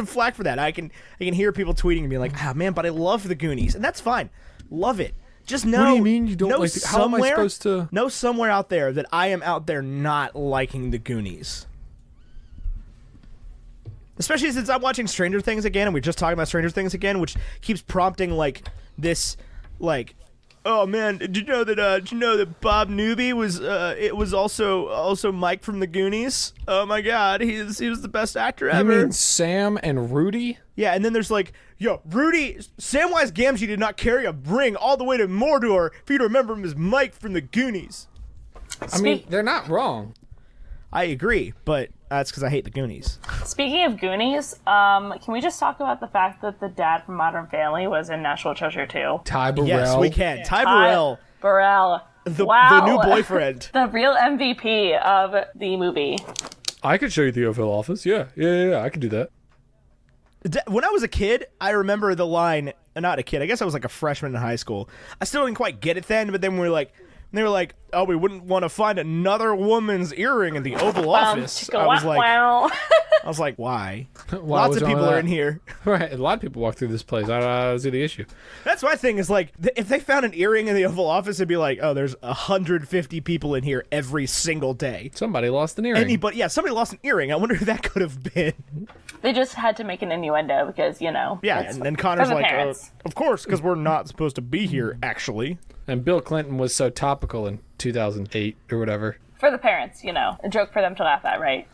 flack for that. I can hear people tweeting and being like, man, but I love the Goonies. And that's fine. Love it. Just know. What do you mean you don't like how am I supposed to know somewhere out there that I am out there not liking the Goonies? Especially since I'm watching Stranger Things again, and we're just talking about Stranger Things again, which keeps prompting this oh man, did you know that Bob Newby was it was also Mike from the Goonies? Oh my god, he was the best actor ever. You mean Sam and Rudy? Yeah, and then there's Rudy, Samwise Gamgee did not carry a ring all the way to Mordor for you to remember him as Mike from the Goonies. I mean, they're not wrong. I agree, but that's because I hate the Goonies. Speaking of Goonies, can we just talk about the fact that the dad from Modern Family was in National Treasure 2? Ty Burrell. Yes, we can. Ty Burrell. Wow. The new boyfriend. The real MVP of the movie. I could show you the Oval Office. Yeah, I could do that. When I was a kid, I remember the line, not a kid, I guess I was a freshman in high school. I still didn't quite get it then, but then they were like, oh, we wouldn't want to find another woman's earring in the Oval Office. I was like, why? Lots of people are in here. Right, a lot of people walk through this place. I don't see the issue. That's my thing is if they found an earring in the Oval Office, it'd be like, oh, there's 150 people in here every single day. Somebody lost an earring. Somebody lost an earring. I wonder who that could have been. They just had to make an innuendo because, Yeah, it's and then Connor's for the like, parents. of course, because we're not supposed to be here, actually. And Bill Clinton was so topical in 2008 or whatever. For the parents, a joke for them to laugh at, right?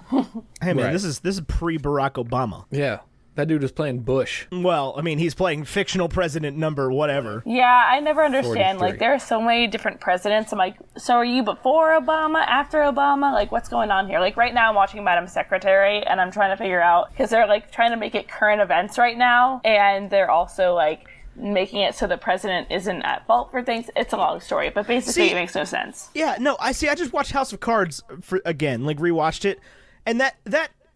Hey, man, Right. this is pre-Barack Obama. Yeah. That dude was playing Bush. Well, I mean, he's playing fictional president number whatever. Yeah, I never understand. 43. Like, there are so many different presidents. I'm like, so are you before Obama, after Obama? Like, what's going on here? Like, right now I'm watching Madam Secretary, and I'm trying to figure out, because they're, like, trying to make it current events right now, and they're also, like, making it so the president isn't at fault for things. It's a long story, but basically it makes no sense. Yeah, no, I just watched House of Cards again, like rewatched it, and that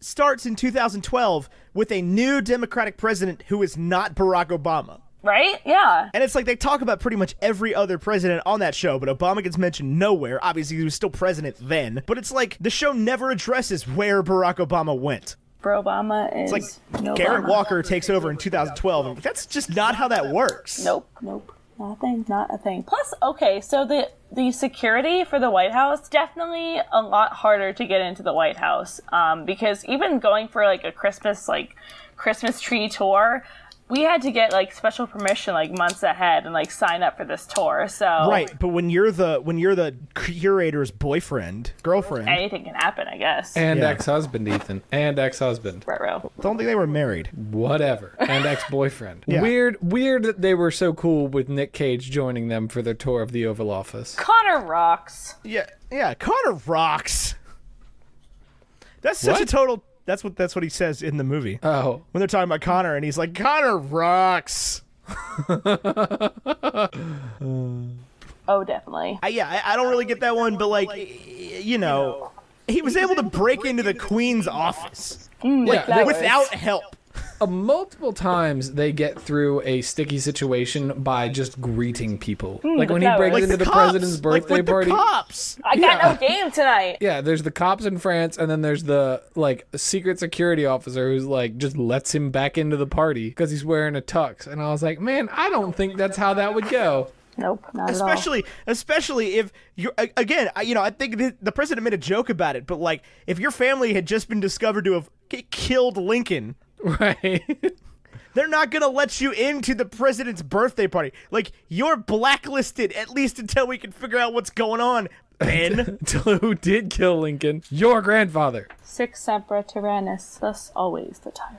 starts in 2012 with a new Democratic president who is not Barack Obama. Right? Yeah. And it's like they talk about pretty much every other president on that show, but Obama gets mentioned nowhere. Obviously, he was still president then. But it's like the show never addresses where Barack Obama went. Bro Obama is It's like no Garrett Obama. Walker takes over in 2012. And that's just not how that works. Nope. Not a thing. Plus, okay, so the security for the White House, definitely a lot harder to get into the White House. Because even going for like a Christmas tree tour, we had to get like special permission like months ahead and like sign up for this tour. So Right, but when you're the curator's girlfriend, anything can happen, I guess. And Yeah. ex-husband, Ethan. And ex-husband. Ruh-roh. don't think they were married. Whatever. And ex-boyfriend. Yeah. Weird that they were so cool with Nick Cage joining them for their tour of the Oval Office. Connor rocks. Yeah, Connor rocks. That's such a What? total. That's what he says in the movie Oh. when they're talking about Connor, and he's like, Connor rocks. Oh, definitely. I don't really get that one, but like, he was able to break into the Queen's office Yeah, flowers. without help. multiple times they get through a sticky situation by just greeting people. Like when he flowers. breaks Like into the cops, president's birthday like with party. The cops. I got no game tonight. Yeah, there's the cops in France, and then there's the like secret security officer who's like just lets him back into the party because he's wearing a tux. And I was like, man, I don't think that's how that would go. Nope, not at all. Especially if you're again, I think the president made a joke about it, but like if your family had just been discovered to have killed Lincoln, Right. they're not gonna let you into the president's birthday party. Like you're blacklisted at least until we can figure out what's going on, Ben. Who did kill Lincoln? Your grandfather. Sic semper tyrannis, thus always the tyrant.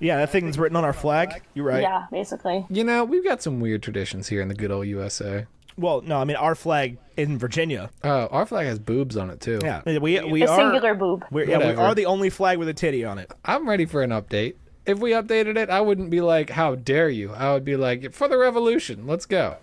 Yeah, that thing that's written on our flag. You're right. Yeah, basically. You know, we've got some weird traditions here in the good old USA. Well, no, I mean our flag in Virginia. Oh, our flag has boobs on it too. Yeah, we A are singular boob. we Whatever. are the only flag with a titty on it. I'm ready for an update. If we updated it, I wouldn't be like, how dare you? I would be like, for the revolution, let's go.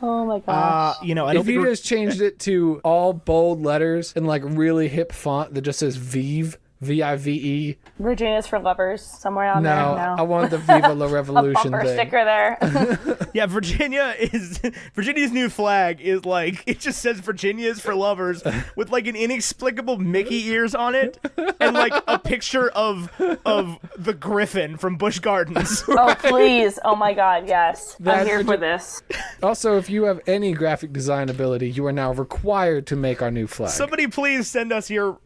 Oh my gosh. I don't If think you we're- just changed it to all bold letters and like really hip font that just says Vive, V-I-V-E. Virginia's for lovers, somewhere on No, there. I No. want the Viva la A Revolution bumper thing. sticker there. Yeah, Virginia's new flag is like it just says Virginia is for lovers with like an inexplicable Mickey ears on it and like a picture of the Griffin from Busch Gardens. Oh, please. Oh my god, yes. I'm That's here what for you- this. Also, if you have any graphic design ability, you are now required to make our new flag. Somebody please send us your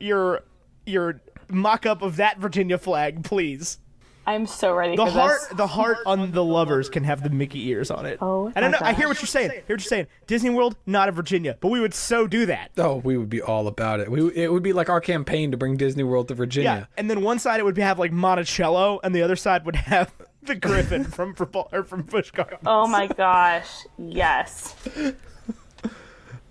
mock-up of that Virginia flag, please. I'm so ready The for heart this. the heart on the lovers can have the Mickey ears on it. Oh, and I my know I hear gosh. what you're saying. Disney World, not in Virginia, but we would so do that. Oh, we would be all about it. It would be like our campaign to bring Disney World to Yeah, Virginia. and then one side it would have like Monticello, and the other side would have the Griffin from Busch Gardens. Oh my gosh, yes.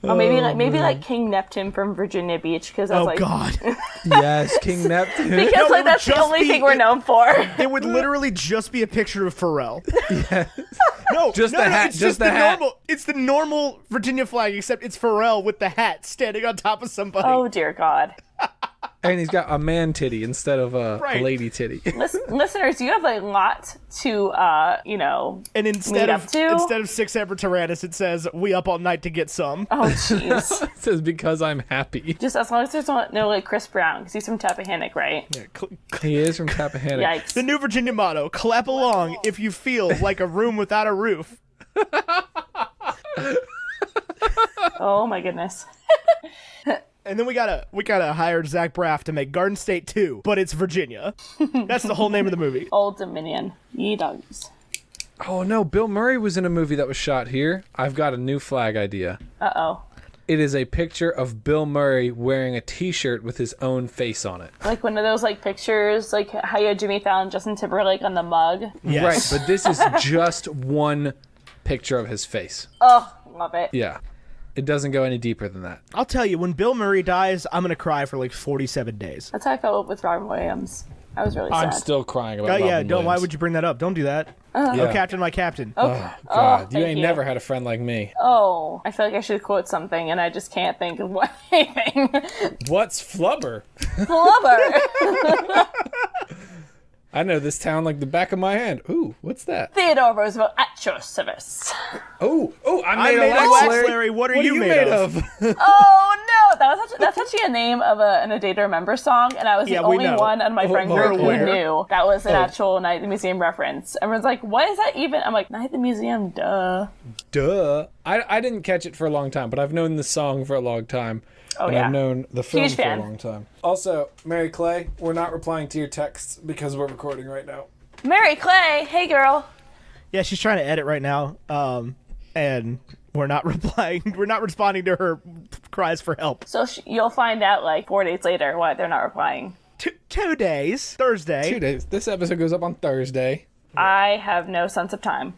Oh, maybe like King Neptune from Virginia Beach, because that's Oh like God! Yes, King Neptune. because No, it like would that's the just only be- thing we're known for. It would literally just be a picture of Pharrell. No, Just no, the no, hat, It's just the hat. normal. It's the normal Virginia flag, except it's Pharrell with the hat standing on top of somebody. Oh dear God. And he's got a man titty instead of a Right. lady titty. Listeners, you have a lot to And instead Meet up to? of Six Emperor Tyrannus, it says "We up all night to get some." Oh jeez. It says because I'm happy. Just as long as there's no like Chris Brown, because he's from Tappahannock, right? Yeah, He is from Tappahannock. Yikes. the new Virginia motto: "Clap along if you feel like a room without a roof." Oh my goodness. And then we gotta hire Zach Braff to make Garden State 2, but it's Virginia. That's the whole name of the movie. Old Dominion. Ye dogs. Oh no, Bill Murray was in a movie that was shot here. I've got a new flag idea. Uh-oh. It is a picture of Bill Murray wearing a t-shirt with his own face on it. Like one of those like pictures, like how you had Jimmy Fallon, Justin Timberlake on the mug. Yes. Right, but this is just one picture of his face. Oh, love it. Yeah. It doesn't go any deeper than that. I'll tell you, when Bill Murray dies, I'm gonna cry for like 47 days. That's how I felt with Robin Williams. I was really sad. I'm still crying about Oh yeah, Robin don't. Why Williams. would you bring that up? Don't do that. Yeah. Oh, Captain, my Captain. Oh, God. You thank ain't you. never had a friend like me. Oh, I feel like I should quote something, and I just can't think of what anything. What's flubber? Flubber. I know this town like the back of my hand. Ooh, what's that? Theodore Roosevelt at your service. Oh, I'm I made, made of of wax, wax, Larry. Larry. What are you made of? Oh no, that's actually a name of a Day to Remember song, and I was Yeah, the we only know. one on my friend we're group who aware. knew that was an actual Night at the Museum reference. Everyone's like, "What is that even?" I'm like, "Night at the Museum, duh." Duh. I didn't catch it for a long time, but I've known the song for a long time. Oh, and yeah. I've known the film Huge for fan. a long time. Also, Mary Clay, we're not replying to your texts because we're recording right now. Mary Clay, hey girl. Yeah, she's trying to edit right now, and we're not replying. We're not responding to her cries for help. So you'll find out like 4 days later why they're not replying. 2 days. Thursday. 2 days. This episode goes up on Thursday. I have no sense of time.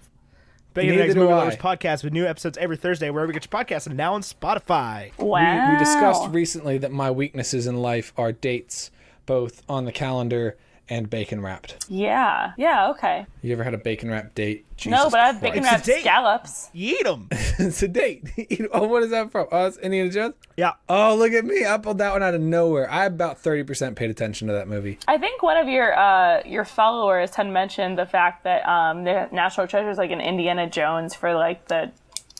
Bacon and Neither Eggs do Movie I. Lovers podcast with new episodes every Thursday wherever you get your podcasts and now on Spotify. Wow. We discussed recently that my weaknesses in life are dates, both on the calendar and bacon wrapped. Yeah, okay. You ever had a bacon wrapped date? No, Jesus but I have bacon Christ. wrapped date. scallops. You eat them. It's a date. Oh, what is that from? Oh, it's Indiana Jones? Yeah. Oh, look at me. I pulled that one out of nowhere. I about 30% paid attention to that movie. I think one of your followers had mentioned the fact that the National Treasure is like an Indiana Jones for like the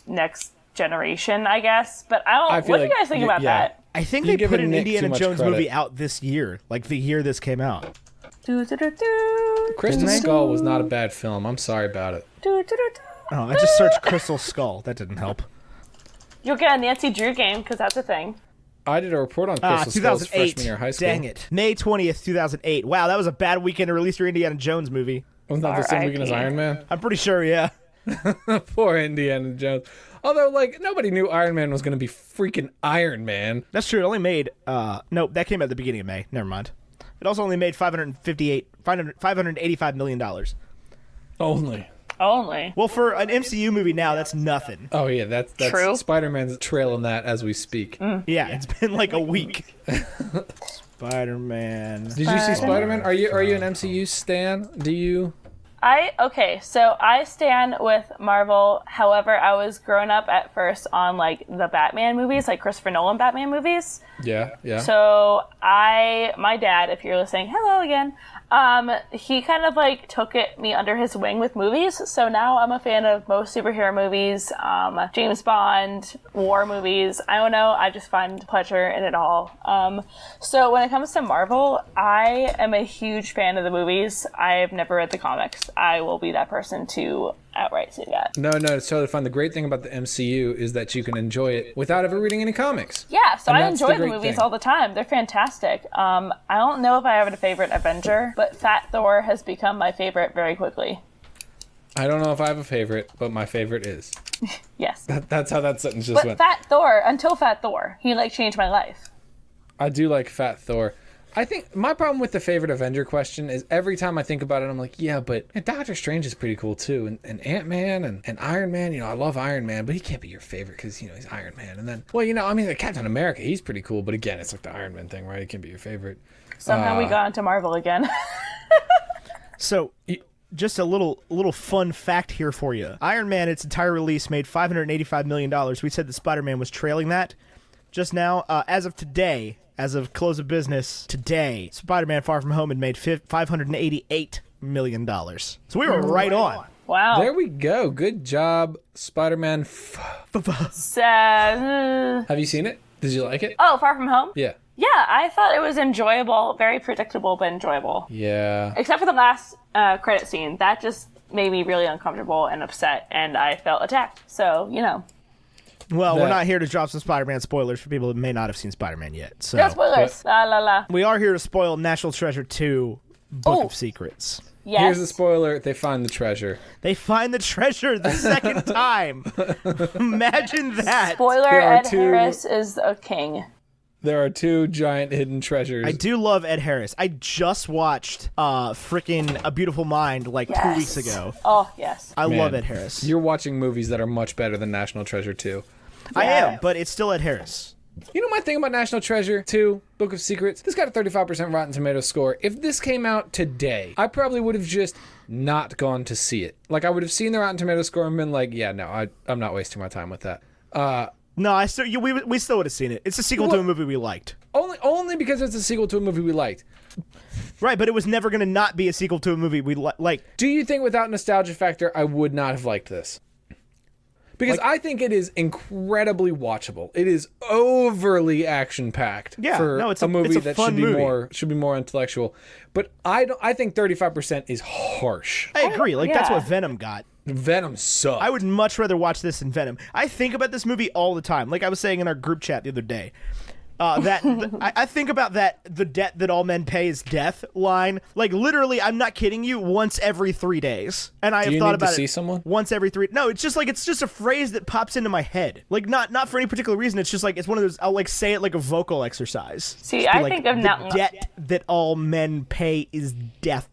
next generation, I guess. But I don't. feel What do like you guys think about yeah. that? I think You they give put it an Nick too Indiana much Jones credit. movie out this year, like the year this came out. Do, do, do, do, Crystal do, Skull was not a bad film. I'm sorry about it. do, do, do, do. Oh, I just searched Crystal Skull. That didn't help. You'll get a Nancy Drew game because that's a thing. I did a report on Crystal Skull's 2008. freshman year of high school. Dang it. May 20th, 2008. Wow, that was a bad weekend to release your Indiana Jones movie. Wasn't that the same weekend as R.I.P. Iron Man? I'm pretty sure, yeah. Poor Indiana Jones. Although, like, nobody knew Iron Man was going to be freaking Iron Man. That's true. It only made, no, that came out at the beginning of May. Never mind. It also only made $585 million. Only. Only. Well, for an MCU movie now, that's nothing. Oh, yeah, that's True. Spider-Man's trailing that as we speak. Yeah, it's been like a week. Spider-Man. Did you see Spider-Man? Are you an MCU stan? Do you? So I stand with Marvel. However, I was growing up at first on like the Batman movies, like Christopher Nolan Batman movies. Yeah. So my dad, if you're listening, hello again. He kind of like took me under his wing with movies. So now I'm a fan of most superhero movies, James Bond, war movies. I don't know. I just find pleasure in it all. So when it comes to Marvel, I am a huge fan of the movies. I've never read the comics. I will be that person to outright say that. No, it's totally fine. The great thing about the MCU is that you can enjoy it without ever reading any comics. Yeah, so And I that's enjoy the the great movies thing. all the time. They're fantastic. I don't know if I have a favorite Avenger, but Fat Thor has become my favorite very quickly. I don't know if I have a favorite, but my favorite is. Yes. That's how that sentence just But went. Fat Thor, until Fat Thor, he like changed my life. I do like Fat Thor. I think my problem with the favorite Avenger question is every time I think about it, I'm like, yeah, but Doctor Strange is pretty cool too. And Ant-Man and Iron Man, I love Iron Man, but he can't be your favorite because, he's Iron Man. And then, like Captain America, he's pretty cool. But again, it's like the Iron Man thing, right? It can be your favorite. Somehow we got into Marvel again. So, just a little fun fact here for you. Iron Man, its entire release, made $585 million. We said that Spider-Man was trailing that. Just now, as of today, as of close of business today, Spider-Man Far From Home had made $588 million. So we were right on. Wow. There we go. Good job, Spider-Man. Sad. Have you seen it? Did you like it? Oh, Far From Home? Yeah. Yeah, I thought it was enjoyable, very predictable, but enjoyable. Yeah. Except for the last credit scene. That just made me really uncomfortable and upset, and I felt attacked. So, Well, we're that- not here to drop some Spider-Man spoilers for people that may not have seen Spider-Man yet. So No spoilers. La la la. we are here to spoil National Treasure 2, Book of Secrets. Yes. Here's the spoiler: they find the treasure. They find the treasure the second time. Imagine that. Spoiler: There are Ed two- Harris is a king. There are 2 giant hidden treasures. I do love Ed Harris. I just watched frickin' A Beautiful Mind like 2 weeks ago. Oh yes. I Man, love Ed Harris. You're watching movies that are much better than National Treasure 2. I Yeah. am, but it's still Ed Harris. You know my thing about National Treasure 2, Book of Secrets? This got a 35% Rotten Tomatoes score. If this came out today, I probably would have just not gone to see it. Like, I would have seen the Rotten Tomatoes score and been like, yeah, no, I'm not wasting my time with that. No, we still would have seen it. It's a sequel to a movie we liked. Only because it's a sequel to a movie we liked. Right, but it was never going to not be a sequel to a movie we like. Do you think without nostalgia factor, I would not have liked this? Because I think it is incredibly watchable. It is overly action-packed for no, it's a a movie that fun movie. should be more intellectual. But I think 35% is harsh. I agree. Like, that's yeah. what Venom got. Venom sucked. I would much rather watch this than Venom. I think about this movie all the time. Like I was saying in our group chat the other day. I think about the debt that all men pay is death line. Like literally, I'm not kidding you. Once every 3 days, and I have you thought need to about see it. someone? Once every 3. No, it's just a phrase that pops into my head. Like not for any particular reason. It's just like it's one of those. I'll like say it like a vocal exercise. See, Just be I like, think of the now. debt that all men pay is death.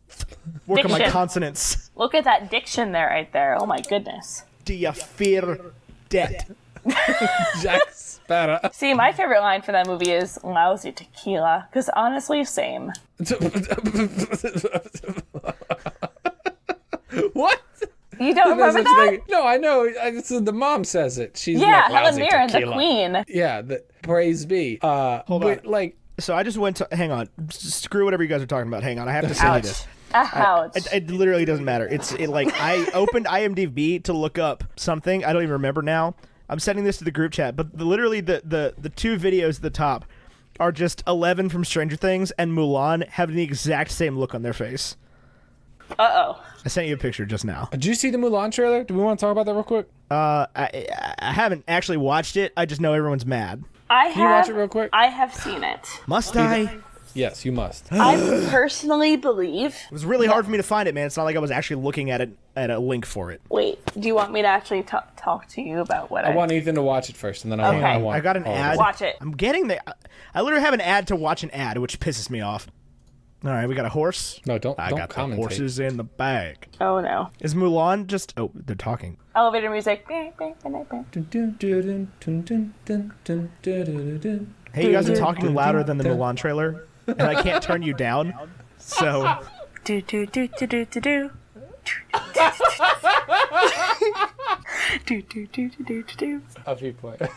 Work on my Diction. consonants. Look at that diction there, right there. Oh my goodness. Do you fear debt? Jack Sparrow. See, my favorite line for that movie is "lousy tequila," because honestly, same. What? You don't There's remember such that? thing. No, I know. The mom says it. She's Yeah, like, Helen "Lousy Mirren, the tequila." queen. Yeah, praise be. Hold but, on. like, So I just went to. Hang on. Screw whatever you guys are talking about. Hang on. I have to send you this. Ouch. It literally doesn't matter. Like I opened IMDb to look up something. I don't even remember now. I'm sending this to the group chat, but literally the 2 videos at the top are just 11 from Stranger Things and Mulan having the exact same look on their face. Uh-oh. I sent you a picture just now. did you see the Mulan trailer? Do we want to talk about that real quick? I haven't actually watched it. I just know everyone's mad. Can you watch it real quick? I have seen it. Must I? Yes, you must. I personally believe. It was really hard for me to find it, man. It's not like I was actually looking at a link for it. Wait, do you want me to actually talk to you about what I want Ethan to watch it first, and then I Okay. want. I got an all of ad. it. Watch it. I'm getting the. I literally have an ad to watch an ad, which pisses me off. All right, we got a horse. No, don't. I don't got the commentate. horses in the bag. Oh no. Is Mulan just? Oh, they're talking. Elevator music. Hey, you guys are talking louder than the Mulan trailer, and I can't turn you down. So Do do do do do do do. Do do do do do do. A few points.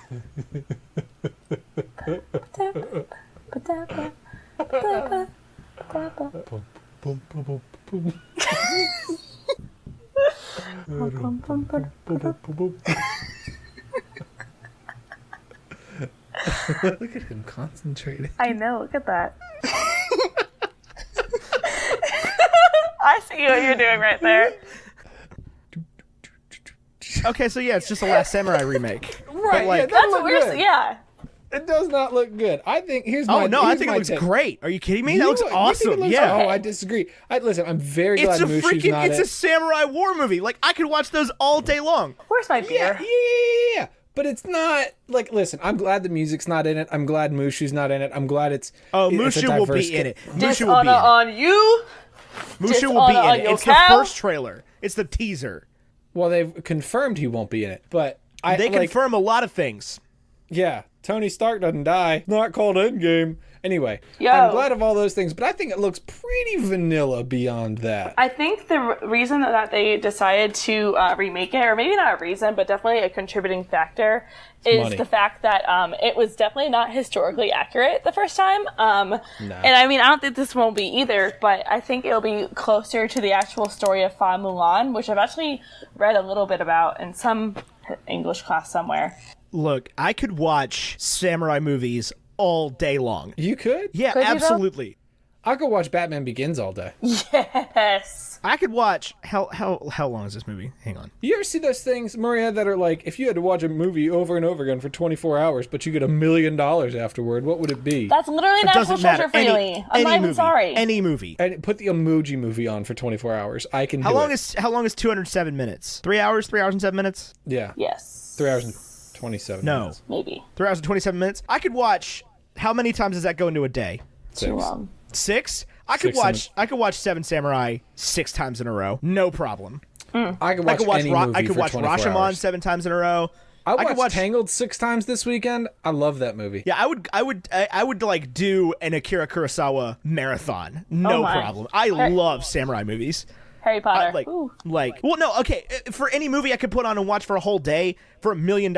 Look at him concentrating. I know, look at that. I see what you're doing right there. okay, so yeah, it's just the Last Samurai remake. Right, like- yeah, that That's look what we're good. yeah. It does not look good. I think here's my. Oh no, I here's think it my looks take. great. Are you kidding me? That You looks think it awesome. looks- Yeah. Oh, I disagree. Listen, I'm very It's glad a Mushi's freaking. not It's it. a samurai war movie. Like I could watch those all day long. Where's my Yeah, beer? yeah. But it's not like. Listen, I'm glad the music's not in it. I'm glad Mushu's not in it. I'm glad it's. Oh, it's a Mushu will diverse be in ca- it. Mushu will be Dishonor in it. on you. Mushu will be Dishonor on in it. your It's the cow. first trailer. It's the teaser. Well, they've confirmed he won't be in it, but They like, confirm a lot of things. Yeah, Tony Stark doesn't die. Not called Endgame. Anyway, Yo. I'm glad of all those things, but I think it looks pretty vanilla beyond that. I think the reason that they decided to remake it, or maybe not a reason, but definitely a contributing factor, is money. the fact that it was definitely not historically accurate the first time. And I mean, I don't think this won't be either, but I think it'll be closer to the actual story of Fa Mulan, which I've actually read a little bit about in some English class somewhere. Look, I could watch samurai movies all day long. You could? Yeah, Could you, though? absolutely. I could watch Batman Begins all day. Yes. I could watch how long is this movie? Hang on. You ever see those things, Maria, that are like, if you had to watch a movie over and over again for 24 hours, but you get $1 million afterward, what would it be? That's literally National Treasure for me. I'm not even sorry. Any movie. And put the Emoji Movie on for 24 hours. I can How long is 207 minutes? 3 hours? 3 hours and 7 minutes? Yeah. Yes. 3 hours and 27 No. minutes. Maybe. 3 hours and 27 minutes? I could watch. How many times does that go into a day? Too long. 6? I could watch Seven Samurai 6 times in a row. No problem. I could watch any movie I could for watch 24 Rashomon hours. 7 times in a row. I could watch Tangled 6 times this weekend. I love that movie. Yeah, I would like do an Akira Kurosawa marathon. No problem. I love samurai movies. Harry Potter. Okay, for any movie I could put on and watch for a whole day for $1 million,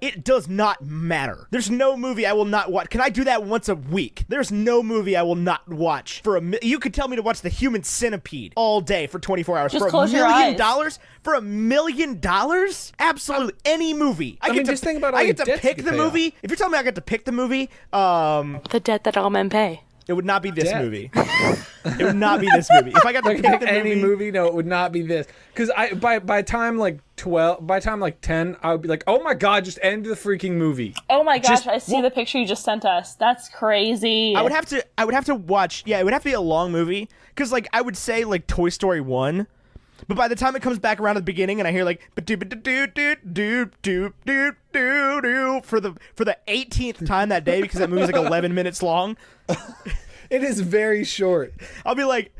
it does not matter. There's no movie I will not watch. Can I do that once a week? There's no movie I will not watch for you could tell me to watch The Human Centipede all day for 24 hours. Just for close $1 your million? eyes. For $1 million? Absolutely. Any movie. Just think about all I your get to debts you pick could the pay movie. If you're telling me I get to pick the movie, The debt that all men pay. it would not be this Debt. movie. It would not be this movie. If I got to I pick could pick the any movie. No, it would not be this. Because by time like 12, by time like 10, I would be like, oh my god, just end the freaking movie. Oh my gosh, I see the picture you just sent us. That's crazy. I would have to watch. Yeah, it would have to be a long movie because like I would say like Toy Story 1, but by the time it comes back around at the beginning and I hear like for the 18th time that day because that movie's like 11 minutes long, It is very short. I'll be like,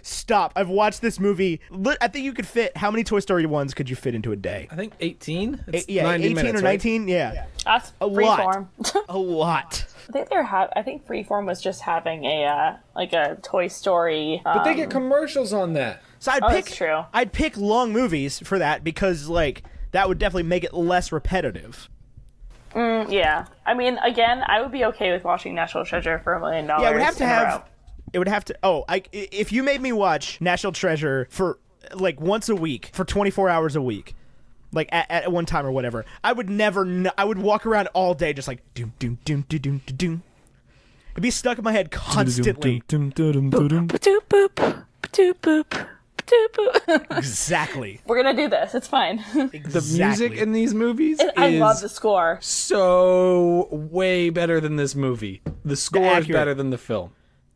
stop! I've watched this movie. I think you could fit. How many Toy Story 1s could you fit into a day? I think 18. It's Yeah, 90 18 minutes, or right? 19. Yeah, That's a Freeform. lot. A lot. I think Freeform was just having a Toy Story. But they get commercials on that. So that's true. I'd pick long movies for that because like that would definitely make it less repetitive. Yeah. I mean, again, I would be okay with watching National Treasure for $1 million. Yeah, it would have to in a have. row. It would have to. Oh, if you made me watch National Treasure for like once a week for 24 hours a week, like at one time or whatever, I would never. I would walk around all day just like doom doom doom doom doom doom. It'd be stuck in my head constantly. Ba-doop boop. Ba-doop boop. Ba-doop boop. Exactly. We're gonna do this. It's fine. The music in these movies I is love the score. so way better than this movie. The score is accurate. better than the film.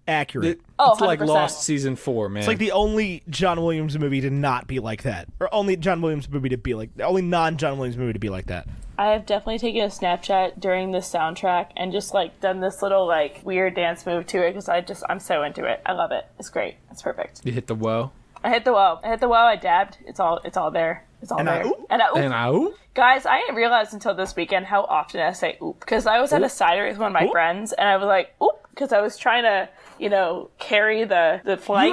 Accurate. It's like 100%. Lost season 4, man. It's like the only John Williams movie to not be like that, or only John Williams movie to be like the only non-John Williams movie to be like that. I have definitely taken a Snapchat during this soundtrack and just like done this little like weird dance move to it because I'm so into it. I love it. It's great. It's perfect. you hit the woe. I hit the wall. I dabbed. It's all there. It's all And there. I oop. And I oop. And I Guys, I didn't realize until this weekend how often I say oop because I was at a cider with one of my friends and I was like oop because I was trying to carry the flight.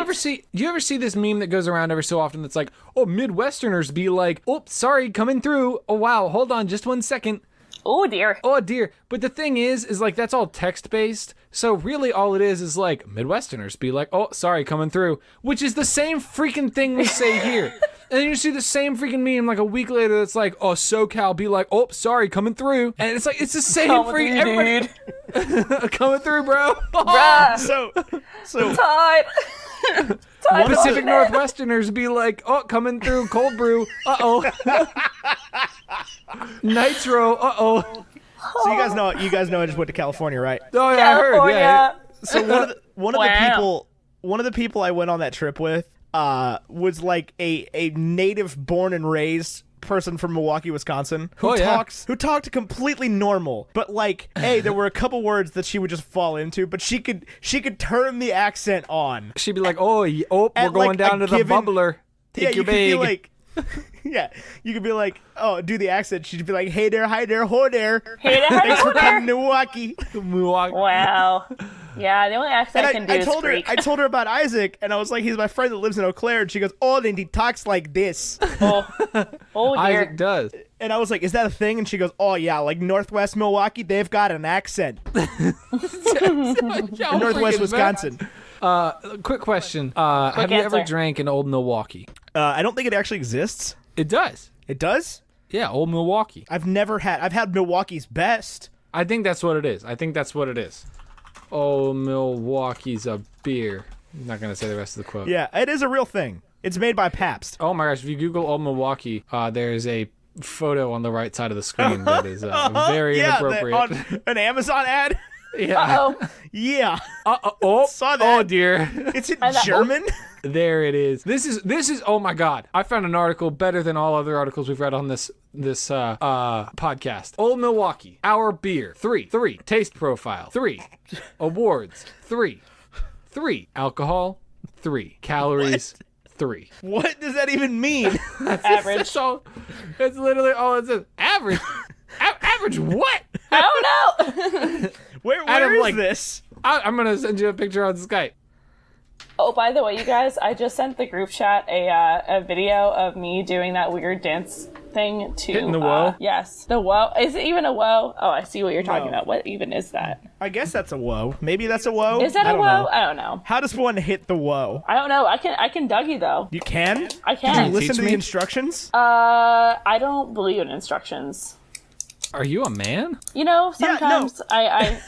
you ever see this meme that goes around every so often that's like, oh, Midwesterners be like, oh, sorry, coming through. Oh, wow, hold on just 1 second. Oh dear. Oh, dear. But the thing is like, that's all text-based. So really all it is like, Midwesterners be like, oh, sorry, coming through. Which is the same freaking thing we say here. And then you see the same freaking meme like a week later that's like, oh, SoCal be like, oh, sorry, coming through. And it's like, it's the same freaking everybody coming through, bro. Bruh. So Tide. Tide Pacific movement. Northwesterners be like, oh, coming through, cold brew. Uh-oh. Nitro. Uh-oh. So you guys know I just went to California, right? Oh, yeah, I heard. California. Yeah. So one of the people I went on that trip with was like a native born and raised person from Milwaukee, Wisconsin who talked completely normal, but like, hey, there were a couple words that she would just fall into, but she could turn the accent on. She'd be like, oh, we're At, going like, down a to the given- bubbler. Take your you could bag. be like, yeah, you could be like, oh, do the accent. She'd be like, hey there, hi there, ho there. Hey there, Thanks for hi coming there. to Milwaukee. Wow. Yeah, the only accent I can do I is told her Greek. I told her about Isaac, and I was like, he's my friend that lives in Eau Claire, and she goes, oh, then he talks like this. Oh dear. Isaac does. And I was like, is that a thing? And she goes, oh yeah, like Northwest Milwaukee, they've got an accent. Northwest Wisconsin. Quick question. Have you ever answer. drank an Old Milwaukee? I don't think it actually exists. It does. It does? Yeah, Old Milwaukee. I've had Milwaukee's Best. I think that's what it is. Oh, Milwaukee's a beer. I'm not going to say the rest of the quote. Yeah, it is a real thing. It's made by Pabst. Oh my gosh, if you Google Old Milwaukee, there's a photo on the right side of the screen that is very inappropriate. On an Amazon ad? Yeah. Oh, Yeah. Oh, Saw that. oh dear. It's in German? There it is. This is oh my god. I found an article better than all other articles we've read on this podcast. Old Milwaukee, our beer. 3. Taste profile. 3. Awards. 3. Alcohol. 3. Calories. 3. What does that even mean? average. So it's literally all it says. Average. Average what? I don't know. Where is this? I'm gonna send you a picture on Skype. Oh, by the way, you guys, I just sent the group chat a video of me doing that weird dance thing to... Hitting the woe? Yes. The woe. Is it even a woe? Oh, I see what you're talking No. about. What even is that? I guess that's a woe. Maybe that's a woe. Is that I a don't woe? know. I don't know. How does one hit the woe? I don't know. I can Dougie, though. You can? I Did you can. listen Teach to me? the instructions? I don't believe in instructions. Are you a man? You know, Yeah, no. sometimes I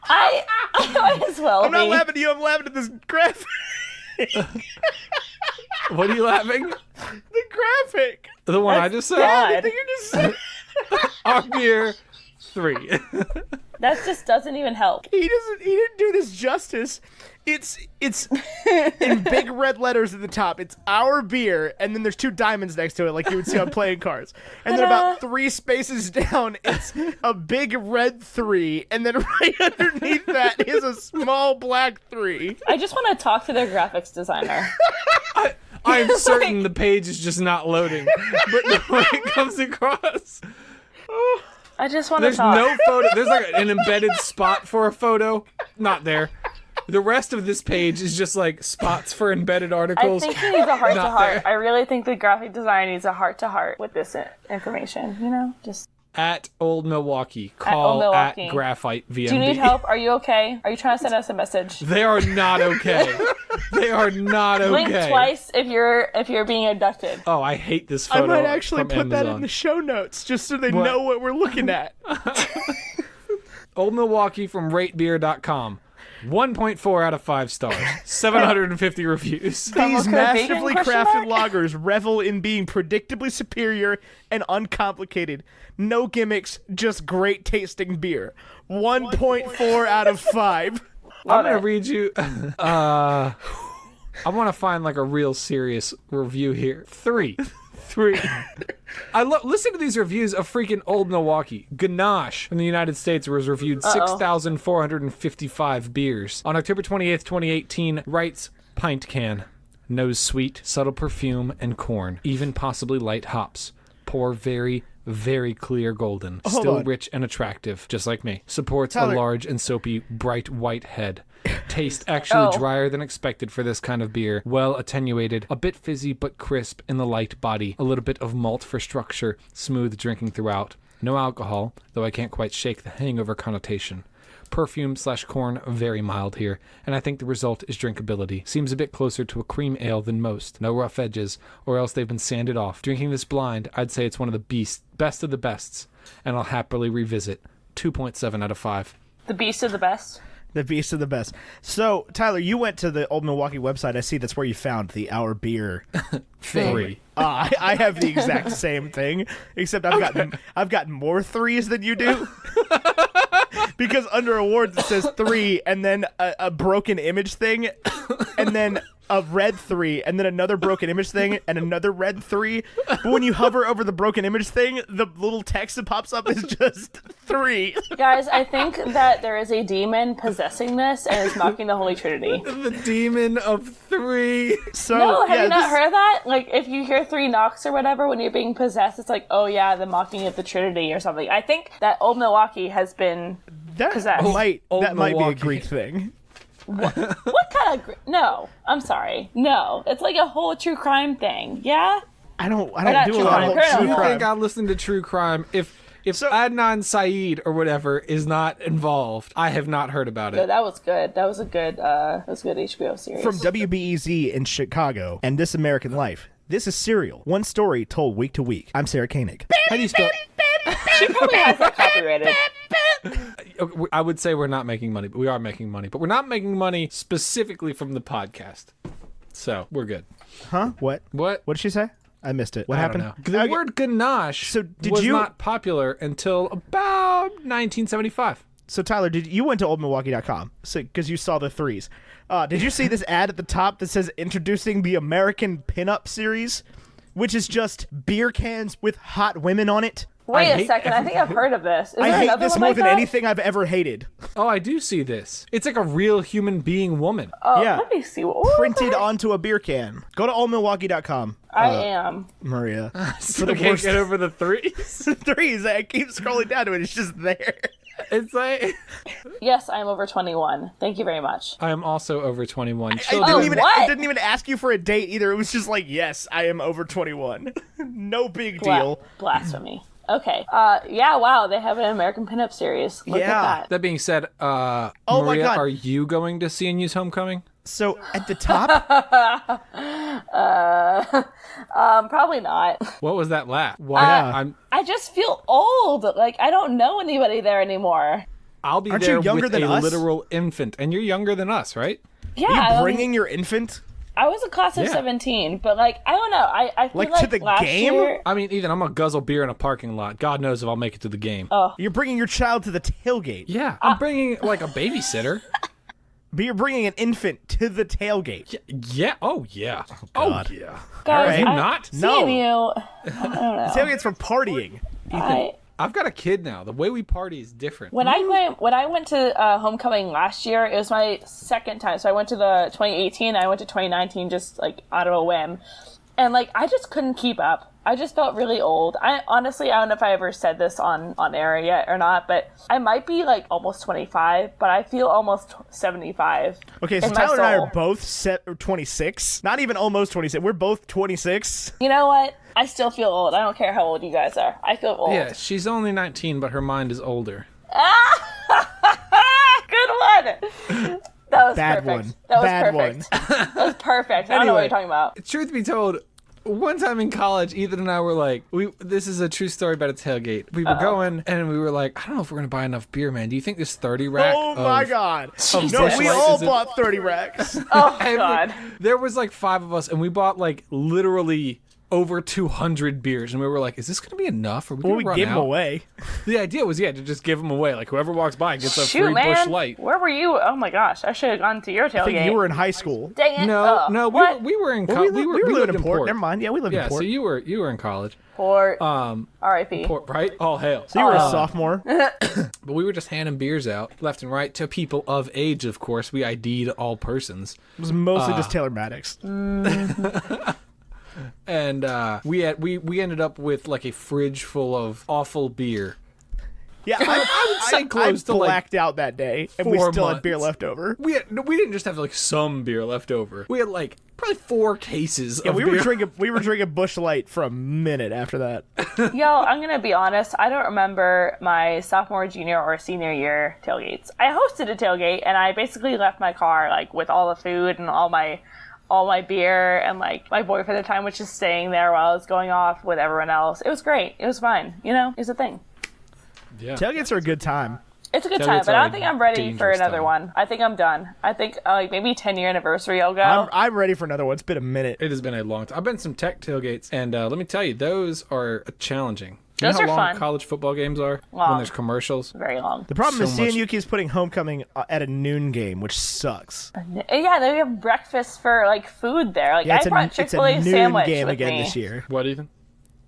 I might as well I'm not be. laughing at you. I'm laughing at this graphic. What are you laughing? The graphic. The one I just said? God. I think you just said. Our beer. 3. That just doesn't even help. He didn't do this justice. It's in big red letters at the top. It's our beer, and then there's 2 diamonds next to it, like you would see on playing cards. And then about 3 spaces down, it's a big red 3, and then right underneath that is a small black 3. I just want to talk to their graphics designer. I'm certain the page is just not loading, but the way it comes across, I just want to there's talk. no photo. There's like an embedded spot for a photo. Not there. The rest of this page is just like spots for embedded I articles. think he needs a heart to Not heart. there. I really think the graphic designer needs a heart to heart with this information. You know, just. At Old Milwaukee. Old Call Milwaukee. at Graphite VMB. Do you need help? Are you okay? Are you trying to send us a message? They are not okay. They are not okay. Blink twice if you're being abducted. Oh, I hate this I photo. might actually from put that Amazon. in the show notes just so they What? know what we're looking at. Old Milwaukee from ratebeer.com. 1.4 out of 5 stars. 750 reviews. These Almost could have vegan, masterfully question crafted mark? lagers revel in being predictably superior and uncomplicated. No gimmicks, just great tasting beer. 1.4 out of 5. I'm going it. to read you. I want to find like a real serious review here. 3. Listen to these reviews of freaking Old Milwaukee. Ganache in the United States was reviewed 6,455 beers. On October 28th, 2018, writes pint can. Nose sweet, subtle perfume, and corn. Even possibly light hops. Pour very, very clear golden. Hold Still on. rich and attractive, just like me. Supports Tyler. a large and soapy, bright white head. Taste actually Oh. drier than expected for this kind of beer. Well attenuated, a bit fizzy but crisp in the light body. A little bit of malt for structure, smooth drinking throughout. No alcohol, though I can't quite shake the hangover connotation. Perfume/corn very mild here, and I think the result is drinkability. Seems a bit closer to a cream ale than most. No rough edges, or else they've been sanded off. Drinking this blind, I'd say it's one of the best of the bests, and I'll happily revisit. 2.7 out of 5. The beast of the best. The beast of the best. So, Tyler, you went to the Old Milwaukee website. I see that's where you found the Our Beer thing. 3. I have the exact same thing, except I've gotten more 3s than you do. Because under awards it says 3, and then a broken image thing, and then a red 3, and then another broken image thing, and another red 3. But when you hover over the broken image thing, the little text that pops up is just 3. Guys, I think that there is a demon possessing this and is mocking the Holy Trinity. The demon of 3. So No, have yeah, you not this- heard that? Like, if you hear 3 knocks or whatever when you're being possessed, it's like, oh yeah, the mocking of the Trinity or something. I think that Old Milwaukee has been... that possessed. might Old that might be a Milwaukee. Greek thing. What kind of... No, I'm sorry. No, it's like a whole true crime thing. Yeah? I don't not do a true lot crime, of criminal true You crime. think I listen to true crime? If So- Adnan Syed or whatever is not involved, I have not heard about No, it. that was good. That was a good HBO series. From WBEZ in Chicago and This American Life. This is Serial. One story told week to week. I'm Sarah Koenig. How do you spell? She probably has that copyrighted. I would say we're not making money, but we are making money. But we're not making money specifically from the podcast. So we're good. Huh? What? What? What did she say? I missed it. What I happened? don't know. The word ganache was not popular until about 1975. So Tyler, you went to oldmilwaukee.com because you saw the threes. Did you see this ad at the top that says introducing the American Pinup Series, which is just beer cans with hot women on it? Wait a second. I think I've heard of this. Is I there hate another this one more like than that? anything I've ever hated. Oh, I do see this. It's like a real human being woman. Oh, Yeah. let me see. What Printed onto a beer can. Go to oldmilwaukee.com. I am. Maria. So I can't get over the threes. Threes. I keep scrolling down to it. It's just there. It's like Yes, I'm over 21. Thank you very much. I am also over 21. I Children, what? It didn't even ask you for a date either. It was just like, yes, I am over 21. No big deal. Blasphemy. Okay. Yeah, wow, they have an American Pinup Series. Look Yeah. at that. that being said, my Maria, God. are you going to CNU's homecoming? So at the top, Probably not. What was that laugh? Why? Yeah. I just feel old. Like, I don't know anybody there anymore. I'll be Aren't there you younger with than a us? literal infant, and you're younger than us, right? Yeah, are you I mean, bringing your infant? I was a class of Yeah. 17, but like, I don't know. I feel Like, like to the last game? year. I mean, Ethan, I'm gonna guzzle beer in a parking lot. God knows if I'll make it to the game. You're bringing your child to the tailgate. Yeah, I'm bringing like a babysitter. But you're bringing an infant to the tailgate. Yeah. Oh yeah. God. Oh yeah. Guys, Are you not? No. CNU, Tailgate's for partying. I've got a kid now. The way we party is different. when I went to homecoming last year, it was my second time. So I went to the 2018, I went to 2019 just like out of a whim. And like, I just couldn't keep up. I just felt really old. I honestly, I don't know if I ever said this on air yet or not, but I might be like almost 25, but I feel almost 75. Okay, so in my Tyler and I soul. are both 26. Not even almost 26. We're both 26. You know what? I still feel old. I don't care how old you guys are. I feel old. Yeah, she's only 19, but her mind is older. Good one. That was Bad perfect. one. That was Bad perfect. one. That was perfect. I don't know what Anyway. you're talking about. Truth be told, one time in college, Ethan and I were like, this is a true story about a tailgate. We were going, and we were like, I don't know if we're going to buy enough beer, man. Do you think this 30 rack Oh my of- God. Jesus. No, we all Is it- bought 30 racks. Oh, God. There was like 5 of us, and we bought like literally over 200 beers, and we were like, is this going to be enough? Are we Well, going we to run gave them out? away. The idea was, to just give them away. Like, whoever walks by gets a Shoot, free man. Busch Light. Where were you? Oh, my gosh. I should have gone to your tailgate. I think you were in high school. Dang it. No, Oh, no, what? we were in Well, college. we We lived lived in Port. Never mind. Yeah, we lived Yeah, in Port. so you were in college. Port. R.I.P. Port, right? All hail. So you were a sophomore. But we were just handing beers out left and right to people of age, of course. We ID'd all persons. It was mostly just Taylor Maddox. And we ended up with like a fridge full of awful beer. Yeah, I would say close to, like, blacked out that day, and we 4 still had beer months. left over. We didn't just have like some beer left over. We had like probably 4 cases Yeah, of we beer. were drinking Busch Light for a minute after that. Yo, I'm going to be honest. I don't remember my sophomore, junior, or senior year tailgates. I hosted a tailgate, and I basically left my car like with all the food and all my beer, and like my boyfriend at the time was just staying there while I was going off with everyone else. It was great. It was fine. You know, it was a thing. Yeah. Tailgates are a good time. It's a good Tailgates time, but are I a don't think I'm ready for dangerous another time. one. I think I'm done. I think like maybe 10-year anniversary I'll go. I'm ready for another one. It's been a minute. It has been a long time. I've been to some tech tailgates, and let me tell you, those are challenging. You Those know are how long fun. college football games are Long. when there's commercials? Very long. The problem is So much- CNU keeps putting homecoming at a noon game, which sucks. Yeah, they have breakfast for like food there. Like Yeah, I brought it's Chick-fil-A a noon sandwich game with again me. this year. What, Ethan?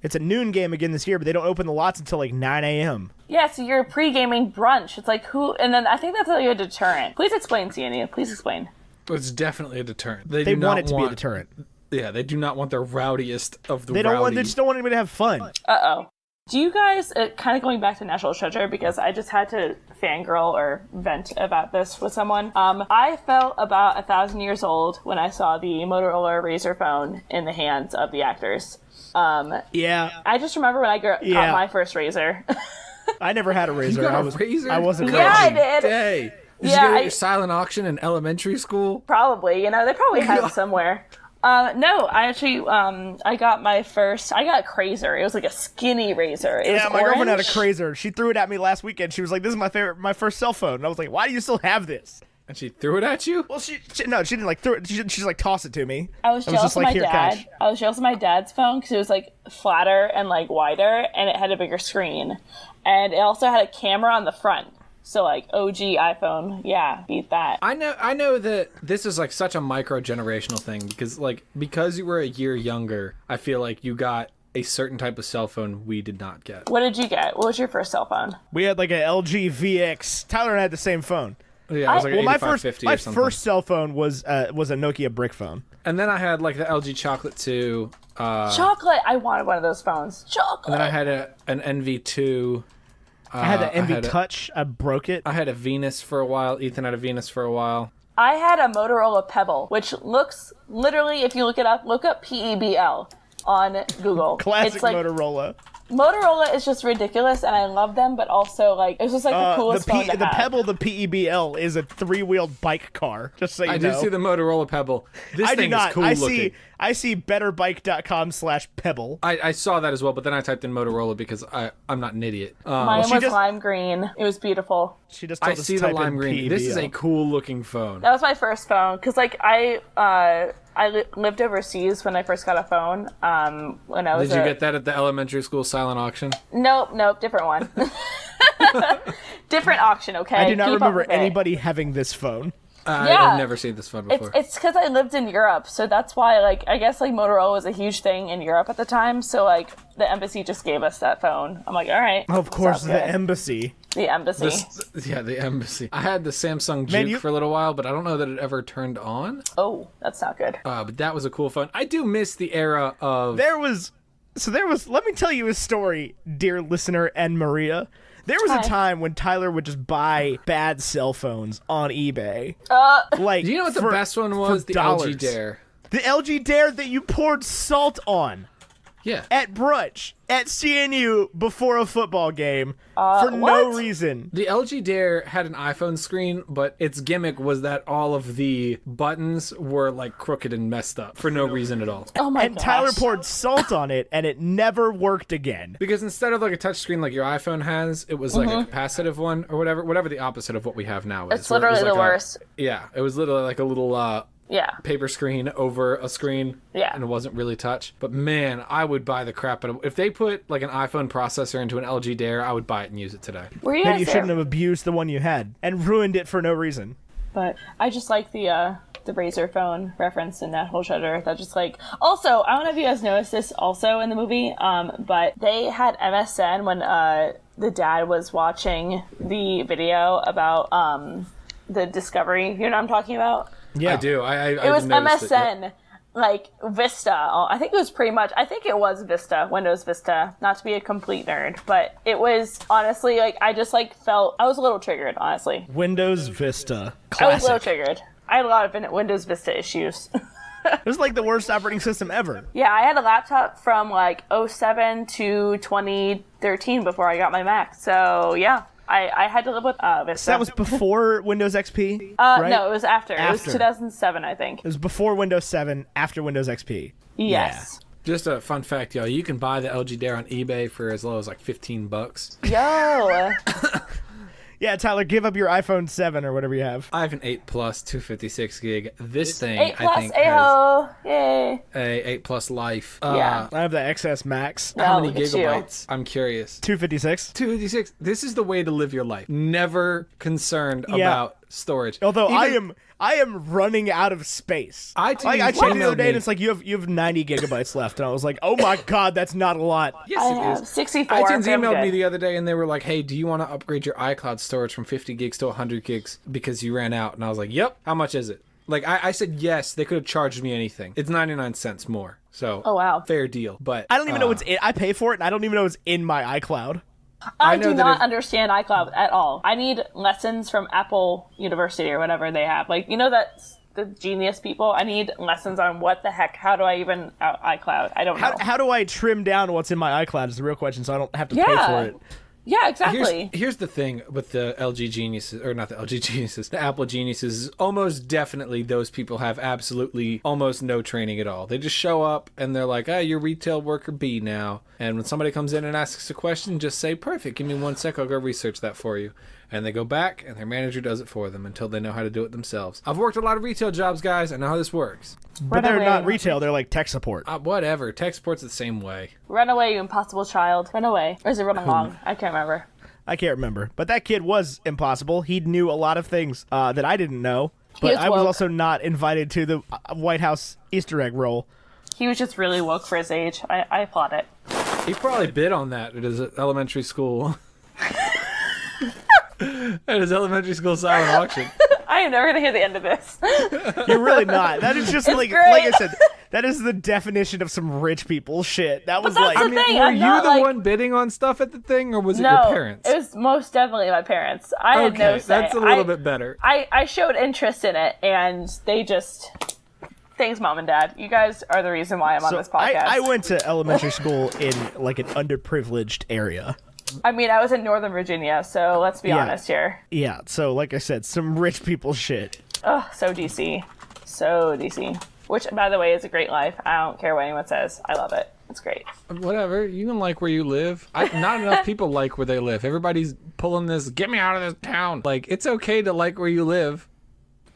It's a noon game again this year, but they don't open the lots until like 9 a.m. Yeah, so you're pre-gaming brunch. It's like who? And then I think that's like a deterrent. Please explain, CNU. Please explain. It's definitely a deterrent. They do not want it to be a deterrent. Yeah, they do not want the rowdiest of the They don't want. rowdy. They just don't want anybody to have fun. Uh-oh. Do you guys, kind of going back to National Treasure, because I just had to fangirl or vent about this with someone. I felt about 1,000 years old when I saw the Motorola Razr phone in the hands of the actors. Yeah, I just remember when I got Yeah. my first Razr. I never had a razor. got I a was. razor? I wasn't. Yeah, I crazy. did. Hey, did Yeah, you get I- your silent auction in elementary school? Probably, they probably have it somewhere. No, I actually, I got a Crazer. It was like a skinny razor. It was Yeah, my girlfriend had a orange. Crazer. She threw it at me last weekend. She was like, "This is my first cell phone." And I was like, "Why do you still have this?" And she threw it at you? Well, she didn't like throw it. She just like tossed it to me. I was jealous just of like, my "Here, dad. catch." I was jealous of my dad's phone because it was like flatter and like wider, and it had a bigger screen, and it also had a camera on the front. So like OG iPhone, yeah, beat that. I know that this is like such a micro generational thing because you were a year younger, I feel like you got a certain type of cell phone we did not get. What did you get? What was your first cell phone? We had like a LG VX. Tyler and I had the same phone. Yeah, it was like an my 8550 my or something. first cell phone was a Nokia brick phone. And then I had like the LG Chocolate 2. Chocolate. I wanted one of those phones. Chocolate. And then I had an NV2. I had the NV Touch. I broke it. I had a Venus for a while. Ethan had a Venus for a while. I had a Motorola Pebble, which looks literally, if you look it up, look up PEBL on Google. Classic it's like, Motorola. Motorola is just ridiculous, and I love them, but also like it's just like the coolest phone to the have. Pebble, the PEBL, is a 3-wheeled bike car. Just so you know. I did see the Motorola Pebble. This I thing do not. is cool looking. I see betterbike.com/Pebble. I saw that as well, but then I typed in Motorola because I'm not an idiot. Mine was just- lime green. It was beautiful. She just told I us see to the type lime in green. This is a PEBL. cool looking phone. That was my first phone because like I lived overseas when I first got a phone. When I was Did you get that at the elementary school silent auction? Nope, different one. Different auction, okay? I do not Keep up remember with it. anybody having this phone. Yeah. I've never seen this phone before. It's because I lived in Europe, so that's why, like, I guess, like, Motorola was a huge thing in Europe at the time, so, like, the embassy just gave us that phone. I'm like, all right. Of course, sounds the good. embassy. The embassy. The embassy. I had the Samsung Man, Juke for a little while, but I don't know that it ever turned on. Oh, that's not good. But that was a cool phone. I do miss the era of... There was, let me tell you a story, dear listener and Maria. There was Hi. a time when Tyler would just buy bad cell phones on eBay. Like, Do you know what the for- best one was? for The dollars. LG Dare. The LG Dare that you poured salt on Yeah. at brunch at CNU before a football game for no what? reason. The LG Dare had an iPhone screen, but its gimmick was that all of the buttons were like crooked and messed up for no reason at all. Oh my And gosh. Tyler poured salt on it, and it never worked again. Because instead of like a touch screen like your iPhone has, it was like a capacitive one or whatever the opposite of what we have now is. It's where it was literally the like worst. Yeah, it was literally like a little Yeah. paper screen over a screen. Yeah. And it wasn't really touch. But man, I would buy the crap out of if they put like an iPhone processor into an LG Dare, I would buy it and use it today. Were you Maybe guys you there? shouldn't have abused the one you had and ruined it for no reason. But I just like the Razor phone reference in that whole shutter. That just like also I don't know if you guys noticed this also in the movie, but they had MSN when the dad was watching the video about the Discovery. You know what I'm talking about? Yeah, I do. I It was noticed MSN. Like Vista. I think it was pretty much. I think it was Vista, Windows Vista. Not to be a complete nerd, but it was honestly like I just like felt I was a little triggered. Honestly, Windows Vista. I was a little Classic. triggered. I had a lot of Windows Vista issues. It was like the worst operating system ever. Yeah, I had a laptop from like '07 to 2013 before I got my Mac. So yeah, I had to live with Vista. So that was before Windows XP, right? No, it was after. It was After. 2007, I think. It was before Windows 7, after Windows XP. Yes. Just a fun fact, y'all. You can buy the LG Dare on eBay for as low as like $15. Yo. Yeah, Tyler, give up your iPhone 7 or whatever you have. I have an 8 Plus 256 gig. This thing 8 I plus think has A-ho. Yay. a 8 Plus life. Yeah. I have the XS Max. How Oh, many look at you. gigabytes? I'm curious. 256. 256. This is the way to live your life. Never concerned Yeah. about storage. Although Even- I am running out of space. I checked the other emailed day me. and it's like you have 90 gigabytes left, and I was like, oh my god, that's not a lot. Yes, I it have is. 64. iTunes I'm emailed good. me the other day and they were like, hey, do you want to upgrade your iCloud storage from 50 gigs to 100 gigs because you ran out? And I was like, yep. How much is it? Like, I said yes. They could have charged me anything. It's 99 cents more. So, Oh, wow. fair deal. But I don't even know what's in. I pay for it, and I don't even know what's in my iCloud. I know do that not if- understand iCloud at all. I need lessons from Apple University or whatever they have. Like, you know that the genius people? I need lessons on what the heck, how do I even iCloud? I don't know. How do I trim down what's in my iCloud is the real question, so I don't have to pay Yeah. for it. Yeah, exactly. Here's the thing with the LG geniuses, or not the LG geniuses, the Apple geniuses. Almost definitely those people have absolutely almost no training at all. They just show up and they're like, you're retail worker B now. And when somebody comes in and asks a question, just say, perfect, give me 1 sec, I'll go research that for you. And they go back and their manager does it for them until they know how to do it themselves. I've worked a lot of retail jobs, guys. I know how this works. But they're not retail. They're like tech support. Whatever. Tech support's the same way. Run away, you impossible child. Run away. Or is it run along? I can't remember. I can't remember. But that kid was impossible. He knew a lot of things that I didn't know. But was I was woke. also not invited to the White House Easter egg roll. He was just really woke for his age. I applaud it. He probably bid on that at his elementary school. At his elementary school silent auction. I am never going to hear the end of this. You're really not. That is just like great. I said, that is the definition of some rich people shit. That was that's like, the thing. Were I'm you not, the like- one bidding on stuff at the thing, or was it No, your parents? it was most definitely my parents. I had no say. That's a little bit better. I showed interest in it, and they just... Thanks, Mom and Dad. You guys are the reason why I'm on this podcast. I went to elementary school in like an underprivileged area. I mean, I was in Northern Virginia, so let's be honest here. Yeah, so like I said, some rich people shit. Oh, so DC. So DC. Which, by the way, is a great life. I don't care what anyone says. I love it. It's great. Whatever. You can like where you live. Not enough people like where they live. Everybody's pulling this, get me out of this town. Like, it's okay to like where you live.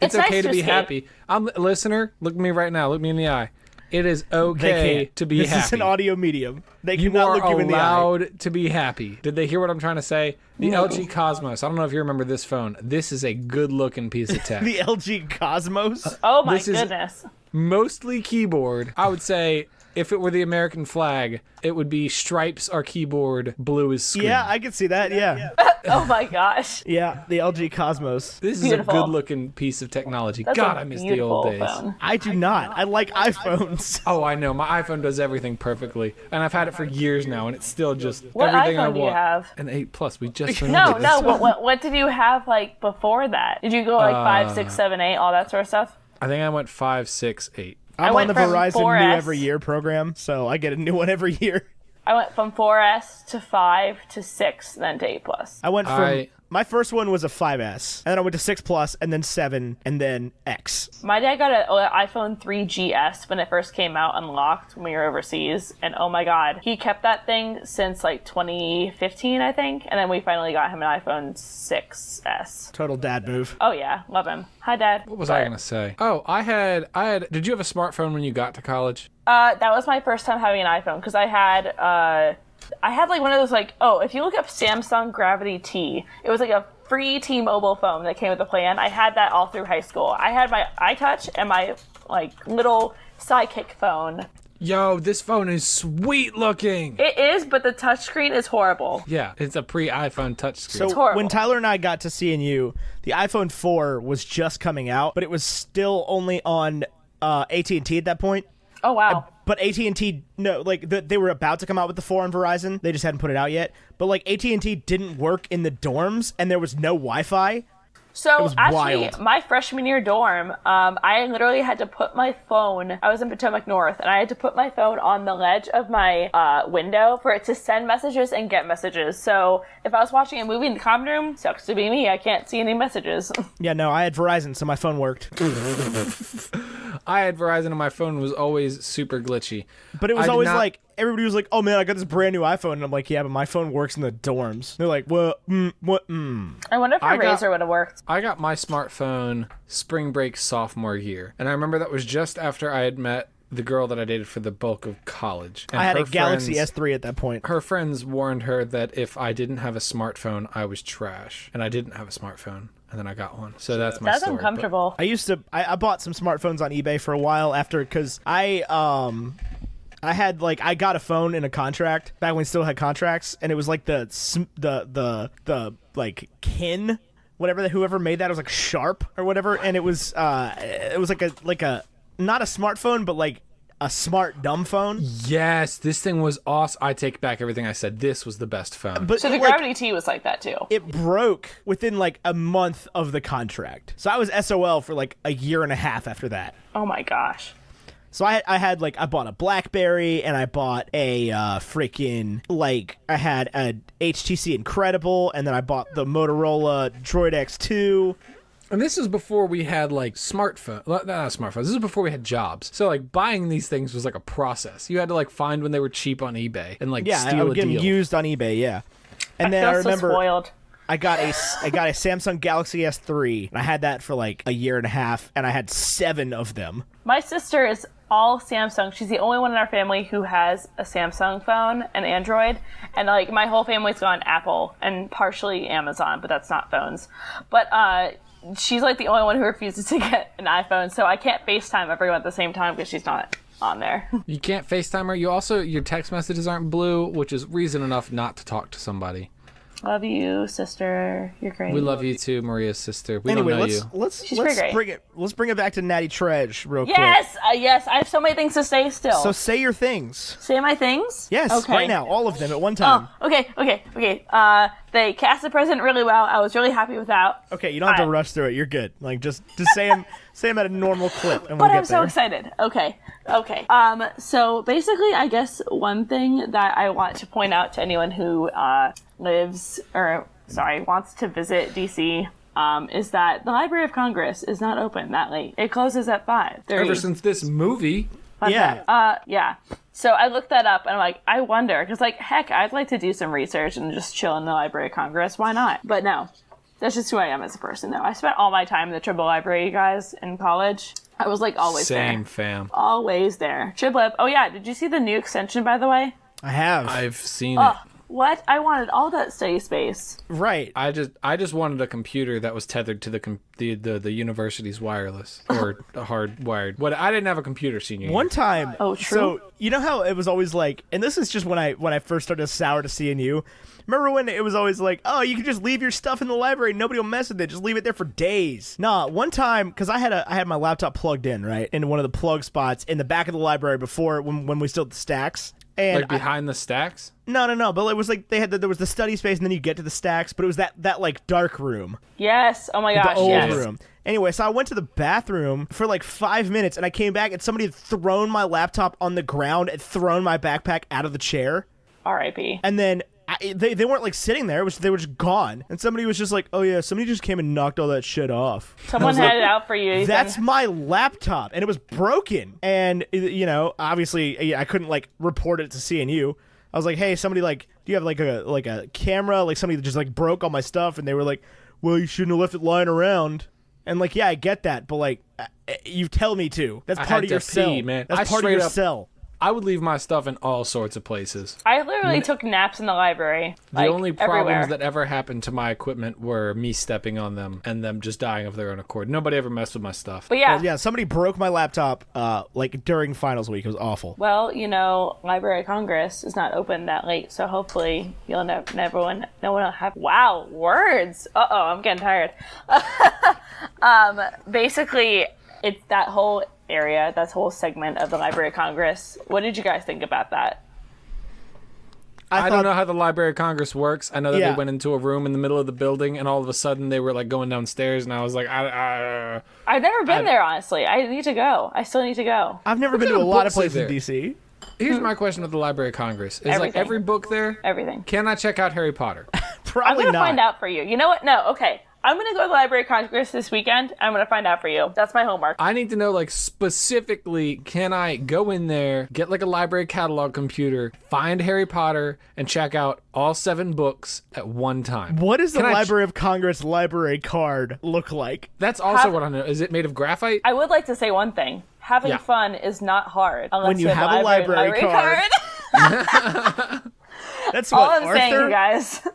It's nice okay to be escape. happy. Listener, look at me right now. Look me in the eye. It is They okay can't. to be this happy. This is an audio medium. They You cannot are look you in the eye. allowed to be happy. Did they hear what I'm trying to say? The LG Cosmos. I don't know if you remember this phone. This is a good-looking piece of tech. The LG Cosmos. Oh my This is- goodness. Mostly keyboard. I would say if it were the American flag, it would be stripes are keyboard, blue is screen. Yeah, I could see that. Yeah. Oh my gosh. Yeah, the LG Cosmos. This is Beautiful. a good-looking piece of technology. That's God, a I miss the old days. beautiful phone. I do not. I like iPhones. Oh, I know. My iPhone does everything perfectly, and I've had it for years now, and it's still just What everything I iPhone do want. you have? An 8 Plus. We just No, remembered no. this. What did you have like before that? Did you go like 5, 6, 7, 8, all that sort of stuff? I think I went 5, 6, 8. I'm on went the from Verizon 4S. New Every Year program, so I get a new one every year. I went from 4S to 5 to 6, then to 8 Plus. I went from my first one was a 5S, and then I went to 6 Plus, and then 7, and then X. My dad got an iPhone 3GS when it first came out unlocked when we were overseas, and oh my god, he kept that thing since like 2015, I think, and then we finally got him an iPhone 6S. Total dad move. Oh yeah, love him. Hi, Dad. What was I gonna say? Oh, I had. Did you have a smartphone when you got to college? That was my first time having an iPhone because I had like one of those like, if you look up Samsung Gravity T, it was like a free T-Mobile phone that came with the plan. I had that all through high school. I had my iTouch and my like little sidekick phone. Yo, this phone is sweet looking. It is, but the touchscreen is horrible. Yeah, it's a pre-iPhone touchscreen. So horrible. when Tyler and I got to CNU, the iPhone 4 was just coming out, but it was still only on AT&T at that point. Oh wow. But AT&T, no, like they were about to come out with the 4 on Verizon. They just hadn't put it out yet. But like AT&T didn't work in the dorms, and there was no Wi-Fi. So was actually, wild. my freshman year dorm, I literally had to put my phone. I was in Potomac North, and I had to put my phone on the ledge of my window for it to send messages and get messages. So if I was watching a movie in the common room, sucks to be me. I can't see any messages. Yeah, no, I had Verizon, so my phone worked. I had Verizon and my phone was always super glitchy. But it was I did always not- like, everybody was like, oh man, I got this brand new iPhone. And I'm like, yeah, but my phone works in the dorms. They're like, well, what? I wonder if a I got- razor would have worked. I got my smartphone spring break sophomore year. And I remember that was just after I had met the girl that I dated for the bulk of college. And I had her a Galaxy friends- S3 at that point. Her friends warned her that if I didn't have a smartphone, I was trash. And I didn't have a smartphone. And then I got one. So that's my That's story. uncomfortable. I used to, I bought some smartphones on eBay for a while after, because I had like, I got a phone in a contract back when we still had contracts, and it was like the like kin, whatever, whoever made that, it was like Sharp or whatever, and it was like a not a smartphone, but like a smart dumb phone. Yes, this thing was awesome. I take back everything I said. This was the best phone. But So the like, Gravity T was like that too. it broke within like a month of the contract, so I was SOL for like a year and a half after that. Oh my gosh. So I bought a BlackBerry, and I bought a I had a HTC Incredible, and then I bought the Motorola Droid X2. And this is before we had like smartphone, not smartphones. This is before we had jobs. So like buying these things was like a process. You had to like find when they were cheap on eBay and like I steal would a get them deal. used on eBay, yeah. And then feel I remember so spoiled. I got a Samsung Galaxy S3, and I had that for like a year and a half, and I had 7 of them. My sister is all Samsung. She's the only one in our family who has a Samsung phone, an Android, and like my whole family's gone Apple and partially Amazon, but that's not phones. But she's like the only one who refuses to get an iPhone, so I can't FaceTime everyone at the same time because she's not on there. You can't FaceTime her. Your text messages aren't blue, which is reason enough not to talk to somebody. Love you, sister. You're great. We love you too, Maria's sister. We Anyway, don't know you. let's bring it back to Natty Tredge real quick. Yes, yes. I have so many things to say still. So say your things. Say my things? Yes, Okay. right now, all of them at one time. Oh, okay. They cast the president really well. I was really happy with that. Okay, you don't have to rush through it. You're good. Like just say them at a normal clip, and we'll But get I'm so there. excited. Okay. So basically, I guess one thing that I want to point out to anyone who wants to visit DC is that the Library of Congress is not open that late. It closes at 5:30. Ever since this movie, Yeah. Yeah. So I looked that up and I'm like, I wonder, because like, heck, I'd like to do some research and just chill in the Library of Congress. Why not? But no, that's just who I am as a person. No, I spent all my time in the Tribble Library, you guys, in college. I was like always there. same fam. Always there. Triblip. Oh yeah, did you see the new extension, by the way? I have. I've seen Oh, it. what? I wanted all that study space. Right. I just wanted a computer that was tethered to the university's wireless or hardwired. What I didn't have a computer senior year. One time. Oh, true. So you know how it was always like, and this is just when I first started to sour to CNU. Remember when it was always like, oh, you can just leave your stuff in the library, nobody will mess with it, just leave it there for days. Nah, one time, because I had my laptop plugged in, right, in one of the plug spots in the back of the library before when we still had the stacks. And Like behind the stacks? No, but it was like there was the study space, and then you get to the stacks, but it was that like dark room. Yes. Oh my The gosh, old yes. room. Anyway, so I went to the bathroom for like 5 minutes, and I came back, and somebody had thrown my laptop on the ground and thrown my backpack out of the chair. R.I.P. And then they weren't like sitting there; they were just gone. And somebody was just like, "Oh yeah, somebody just came and knocked all that shit off." Someone had it out for you. Ethan. That's my laptop, and it was broken. And obviously, I couldn't like report it to CNU. I was like, "Hey, somebody like, do you have like a camera? Like somebody that just like broke all my stuff?" And they were like, "Well, you shouldn't have left it lying around." And like, yeah, I get that, but like, you tell me to. That's I part had of your to cell, pee, man. That's I part of straight your up- cell. I would leave my stuff in all sorts of places. I literally took naps in the library. The Like, only problems everywhere. that ever happened to my equipment were me stepping on them and them just dying of their own accord. Nobody ever messed with my stuff. But yeah. But yeah, somebody broke my laptop like during finals week. It was awful. Well, Library of Congress is not open that late, so hopefully no one will have. Wow, words. I'm getting tired. Basically, it's that whole area, that whole segment of the Library of Congress. What did you guys think about that? I don't know how the Library of Congress works. I know that Yeah. they went into a room in the middle of the building, and all of a sudden they were like going downstairs, and I was like, I've never been there, honestly. I need to go. I still need to go. I've never been to kind a of lot of books are places in there? DC. Here's my question with the Library of Congress: is like Everything. every book there? Everything. Can I check out Harry Potter? I'm Probably going to not. find out for you. You know what? No, okay. I'm going to go to the Library of Congress this weekend. I'm going to find out for you. That's my homework. I need to know, like, specifically, can I go in there, get like a library catalog computer, find Harry Potter, and check out all 7 books at one time? What does the Can I Library of Congress library card look like? That's also what I know. Is it made of graphite? I would like to say one thing. Having Yeah. fun is not hard unless When you have a library card. That's All what, I'm Arthur? saying, you guys.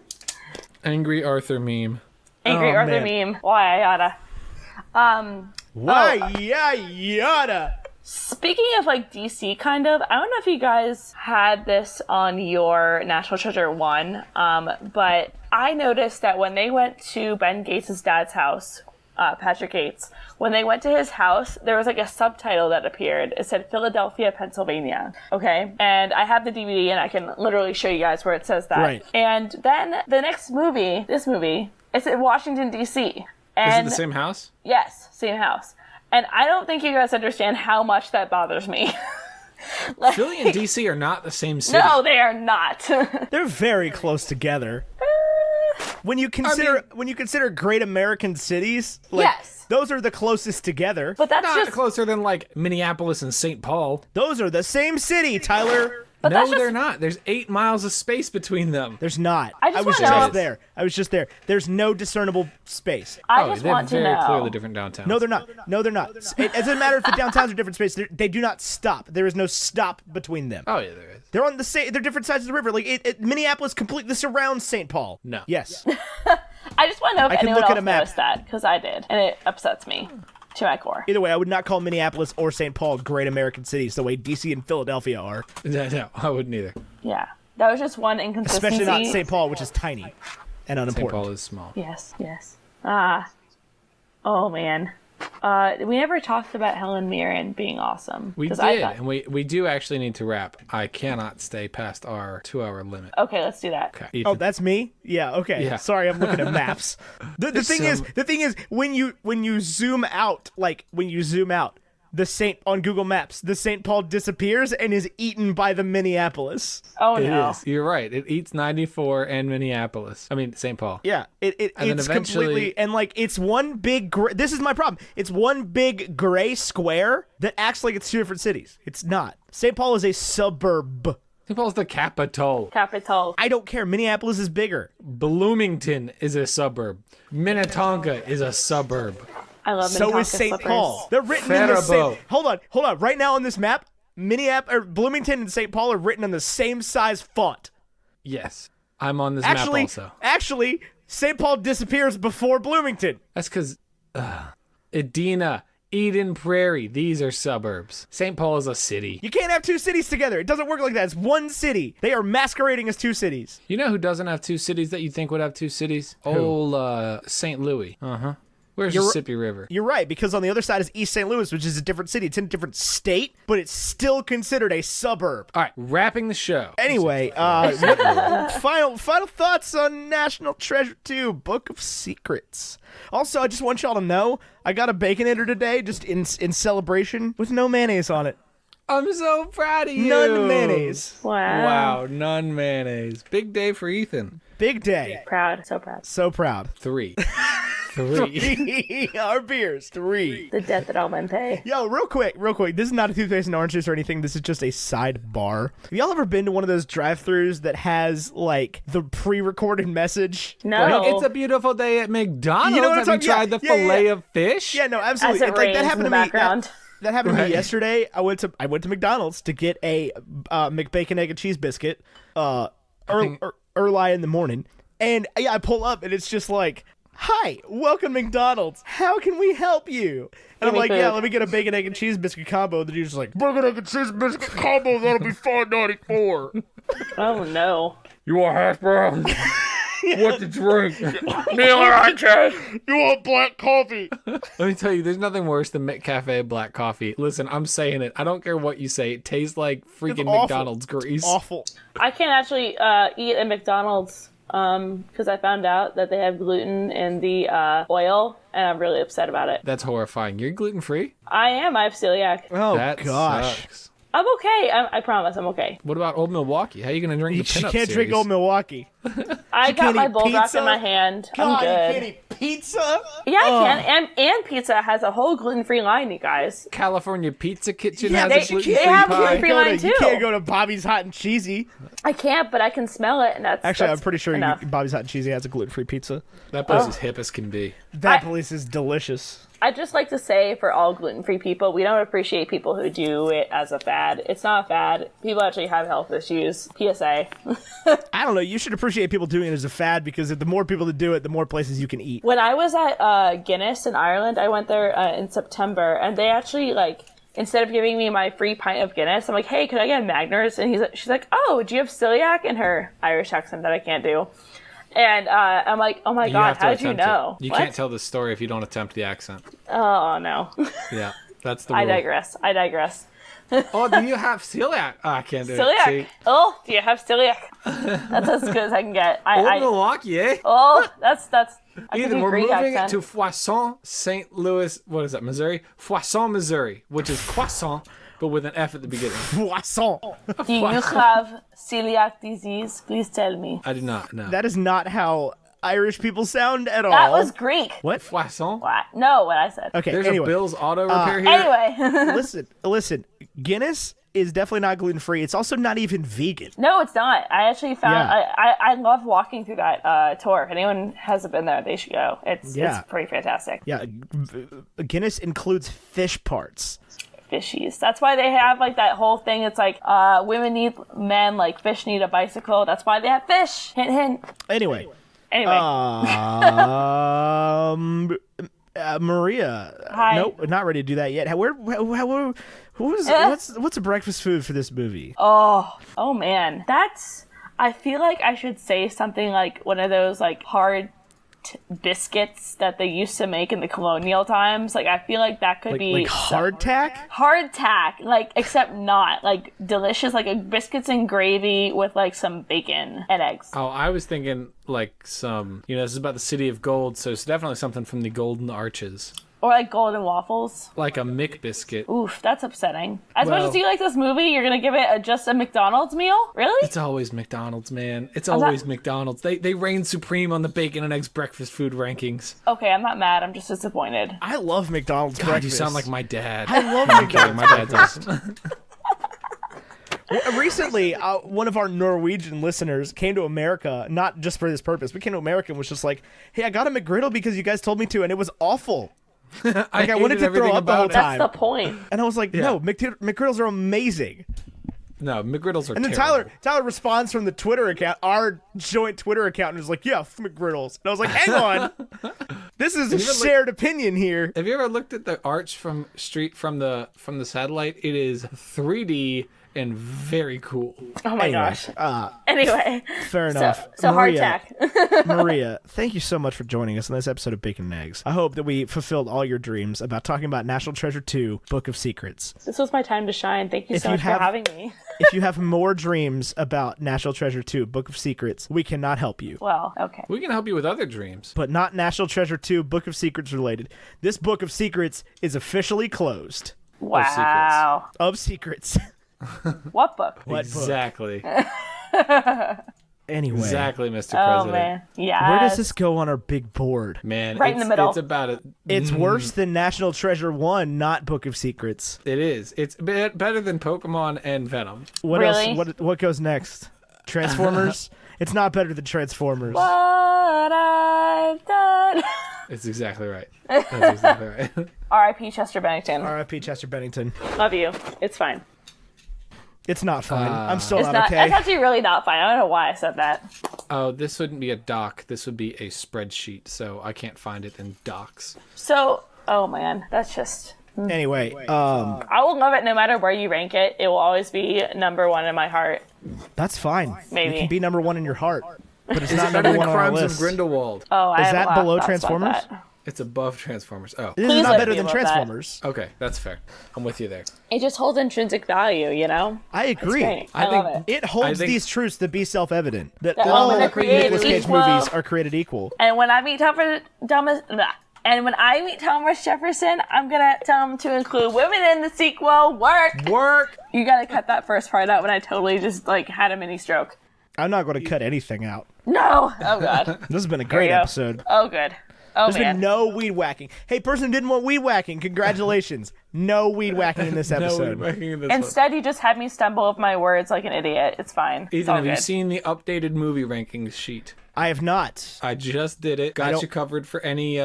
Angry Arthur meme. Angry Oh, Arthur man. meme. Why I oughta. Why, yeah, yada. Speaking of like DC, kind of, I don't know if you guys had this on your National Treasure 1, but I noticed that when they went to Ben Gates' dad's house, Patrick Gates, when they went to his house, there was like a subtitle that appeared. It said Philadelphia, Pennsylvania. Okay. And I have the DVD and I can literally show you guys where it says that. Right. And then the next movie, this movie, it's in Washington, DC. Is it And the same house? yes, same house. And I don't think you guys understand how much that bothers me. Philly and DC are not the same city. No, they are not. They're very close together. When you consider great American cities, like, Yes. those are the closest together. But that's Not just closer than like Minneapolis and St. Paul. Those are the same city, Tyler. But No, that's just- they're not. There's 8 miles of space between them. There's not. I just was wanna know- just there. There's no discernible space. I just they're want to very know. clearly different downtowns. No, they're not. No, they're not. It doesn't matter if the downtowns are different space. They do not stop. There is no stop between them. Oh, yeah, there is. They're on the same. They're different sides of the river. Like Minneapolis completely surrounds St. Paul. No. Yes. I just want to know if can anyone look at else a map. noticed that, because I did, and it upsets me to my core. Either way, I would not call Minneapolis or St. Paul great American cities the way DC and Philadelphia are. No, I wouldn't either. Yeah, that was just one inconsistency. Especially not St. Paul, which is tiny and St. unimportant. Paul is small. Yes. Oh man. We never talked about Helen Mirren being awesome. We 'cause did, I thought- and we do actually need to wrap. I cannot stay past our 2-hour limit. Okay, let's do that. Okay. Oh, Ethan. that's me? Yeah, okay. Yeah. Sorry, I'm looking at maps. The thing is when you zoom out, on Google Maps, the St. Paul disappears and is eaten by the Minneapolis. Oh It no. is. You're right. It eats 94 and Minneapolis. I mean, St. Paul. Yeah, And then it's eventually- completely, and like it's one big. This is my problem. It's one big gray square that acts like it's two different cities. It's not. St. Paul is a suburb. St. Paul's the capital. Capital. I don't care. Minneapolis is bigger. Bloomington is a suburb. Minnetonka is a suburb. I love So Minnetonka is St. slippers. Paul. They're written in the Faribault. same. Hold on. Right now on this map, Bloomington and St. Paul are written on the same size font. Yes. I'm on this map also. Actually, St. Paul disappears before Bloomington. That's because Edina, Eden Prairie, these are suburbs. St. Paul is a city. You can't have two cities together. It doesn't work like that. It's one city. They are masquerading as two cities. You know who doesn't have two cities that you think would have two cities? Old St. Louis. Uh-huh. Where's Mississippi River? You're right, because on the other side is East St. Louis, which is a different city. It's in a different state, but it's still considered a suburb. All right, wrapping the show. Anyway, final thoughts on National Treasure 2, Book of Secrets. Also, I just want y'all to know, I got a Baconator today, just in celebration, with no mayonnaise on it. I'm so proud of you. None mayonnaise. Wow. Wow, none mayonnaise. Big day for Ethan. Big day. Proud. So proud. So proud. 3. 3. Our beers, 3. The death that all men pay. Yo, real quick. This is not a toothpaste and orange juice or anything. This is just a sidebar. Have y'all ever been to one of those drive-thrus that has, like, the pre-recorded message? No. It's a beautiful day at McDonald's. You know what I'm Have you talking- tried the yeah, fillet of fish? Yeah, no, As absolutely. it It's like rains that in happened the to me. background. That happened to Right. me yesterday. I went to McDonald's to get a McBacon egg and cheese biscuit early in the morning, and I pull up and it's just like, "Hi, welcome to McDonald's. How can we help you?" And I'm me like, food. "Yeah, let me get a bacon egg and cheese biscuit combo." And the dude's just like, "Bacon egg and cheese biscuit combo. That'll be $5.94." Oh no. You want hash browns? What to drink? You want black coffee? Let me tell you, there's nothing worse than McCafe black coffee. Listen, I'm saying it. I don't care what you say. It tastes like freaking awful. McDonald's grease. Awful. I can't actually eat at McDonald's because I found out that they have gluten in the oil, and I'm really upset about it. That's horrifying. You're gluten free? I am. I have celiac. Oh That gosh. sucks. I'm okay. I promise I'm okay. What about Old Milwaukee? How are you going to drink the She pinup can't series? drink Old Milwaukee. I got can't my eat bulldog pizza? in my hand. God, I'm you good. can't eat pizza? Yeah, I can. And Pizza has a whole gluten-free line, you guys. California Pizza Kitchen Yeah, has they- a gluten-free they have pie. gluten-free line You too. can't go to Bobby's Hot and Cheesy. I can't, but I can smell it, and that's Actually, that's I'm pretty sure enough. Bobby's Hot and Cheesy has a gluten-free pizza. That place is hip as can be. That I- place is delicious. I'd just like to say for all gluten-free people, we don't appreciate people who do it as a fad. It's not a fad. People actually have health issues. PSA. I don't know. You should appreciate people doing it as a fad because the more people that do it, the more places you can eat. When I was at Guinness in Ireland, I went there in September, and they actually, like, instead of giving me my free pint of Guinness, I'm like, hey, could I get a Magners? And she's like, oh, do you have celiac? In her Irish accent that I can't do. And I'm like, oh my You God, have to how did you attempt it. know? You What? can't tell this story if you don't attempt the accent. Oh, no. Yeah. That's the rule. I digress. Oh, do you have celiac? Oh, I can't do Celiac. it. See? Oh, do you have celiac? That's as good as I can get. Milwaukee, eh? Oh, that's. I Either can do we're Greek moving accent. to Foisson, St. Louis. What is that, Missouri? Foisson, Missouri, which is croissant, but with an F at the beginning. Poisson. Do you have celiac disease? Please tell me. I do not know. That is not how Irish people sound at all. That was Greek. What? Foisson. What? No, what I said. Okay, There's anyway. a Bill's Auto Repair here. Anyway. Listen. Guinness is definitely not gluten-free. It's also not even vegan. No, it's not. I actually found Yeah. I love walking through that tour. If anyone hasn't been there, they should go. It's pretty fantastic. Yeah, Guinness includes fish parts. Fishies. That's why they have like that whole thing. It's like women need men, like fish need a bicycle. That's why they have fish. Hint, hint. Anyway. Maria. Hi. Nope, not ready to do that yet. What's a breakfast food for this movie? Oh man, I feel like I should say something like one of those like hard biscuits that they used to make in the colonial times. Like I feel like that could be like hardtack. Hardtack, like except not like delicious, like a biscuits and gravy with like some bacon and eggs. Oh, I was thinking like some, this is about the City of Gold, so it's definitely something from the Golden Arches. Or like golden waffles. Like a Mick biscuit. Oof, that's upsetting. As much Well- as you like this movie, you're gonna give it just a McDonald's meal? Really? It's always McDonald's, man. It's always McDonald's. They reign supreme on the bacon and eggs breakfast food rankings. Okay, I'm not mad. I'm just disappointed. I love McDonald's God, breakfast. you sound like my dad. I love Okay, McDonald's my dad's awesome. Recently, one of our Norwegian listeners came to America, not just for this purpose, but came to America and was just like, hey, I got a McGriddle because you guys told me to, and it was awful. I wanted to throw up the whole time. That's the point. And I was like, no, McGriddles are amazing. No, McGriddles are And then terrible. Tyler responds from the Twitter account, our joint Twitter account, and is like, yeah, McGriddles. And I was like, hang on. This is a shared opinion here. Have you ever looked at the arch from the satellite? It is 3D and very cool. Oh my gosh. Anyway. Fair enough. So Maria, hardtack. Maria, thank you so much for joining us on this episode of Bacon and Eggs. I hope that we fulfilled all your dreams about talking about National Treasure 2, Book of Secrets. This was my time to shine. Thank you If so you much have- for having me. If you have more dreams about National Treasure 2, Book of Secrets, we cannot help you. Well, okay. We can help you with other dreams. But not National Treasure 2, Book of Secrets related. This Book of Secrets is officially closed. Wow. Of Secrets. What book? What book? Exactly. Anyway. Exactly, Mr. Oh President. man. Yeah. Where does this go on our big board? Man, Right in the middle. It's about it. It's worse than National Treasure 1, not Book of Secrets. It is. It's better than Pokemon and Venom. What Really? else? What goes next? Transformers? It's not better than Transformers. What I've done. It's exactly right. That's exactly right. R.I.P. Chester Bennington. R.I.P. Chester Bennington. Love you. It's fine. It's not fine. I'm still It's not not. okay. It's actually really not fine. I don't know why I said that. Oh, this wouldn't be a doc. This would be a spreadsheet, so I can't find it in docs. So, oh man, that's just. Anyway, I will love it no matter where you rank it. It will always be number one in my heart. that's fine. Maybe. You can be number one in your heart, but it's not Better number than one on our Crimes of list. Grindelwald. Oh, I Is have a that lot of below thoughts about Transformers? that. It's above Transformers. Oh, This Please is not let better me than love that. Transformers. okay. That's fair. I'm with you there. It just holds intrinsic value, you know? I agree. Great. I I love think- it. It holds I think- these truths to be self-evident that That all women are created Nicolas Cage equal. movies are created equal. And when I meet Thomas Jefferson, I'm gonna tell him to include women in the sequel. Work. You gotta cut that first part out when I totally just like had a mini stroke. I'm not going to cut anything out. No. Oh god. This has been a great you go. episode. Oh good. Oh There's man. been no weed whacking. Hey, person who didn't want weed whacking, congratulations. No weed whacking in this episode. No, in this one. Instead, you just had me stumble over my words like an idiot. It's fine. It's Ethan, all have you good. seen the updated movie rankings sheet? I have not. I just did it. I Got don't- you covered for any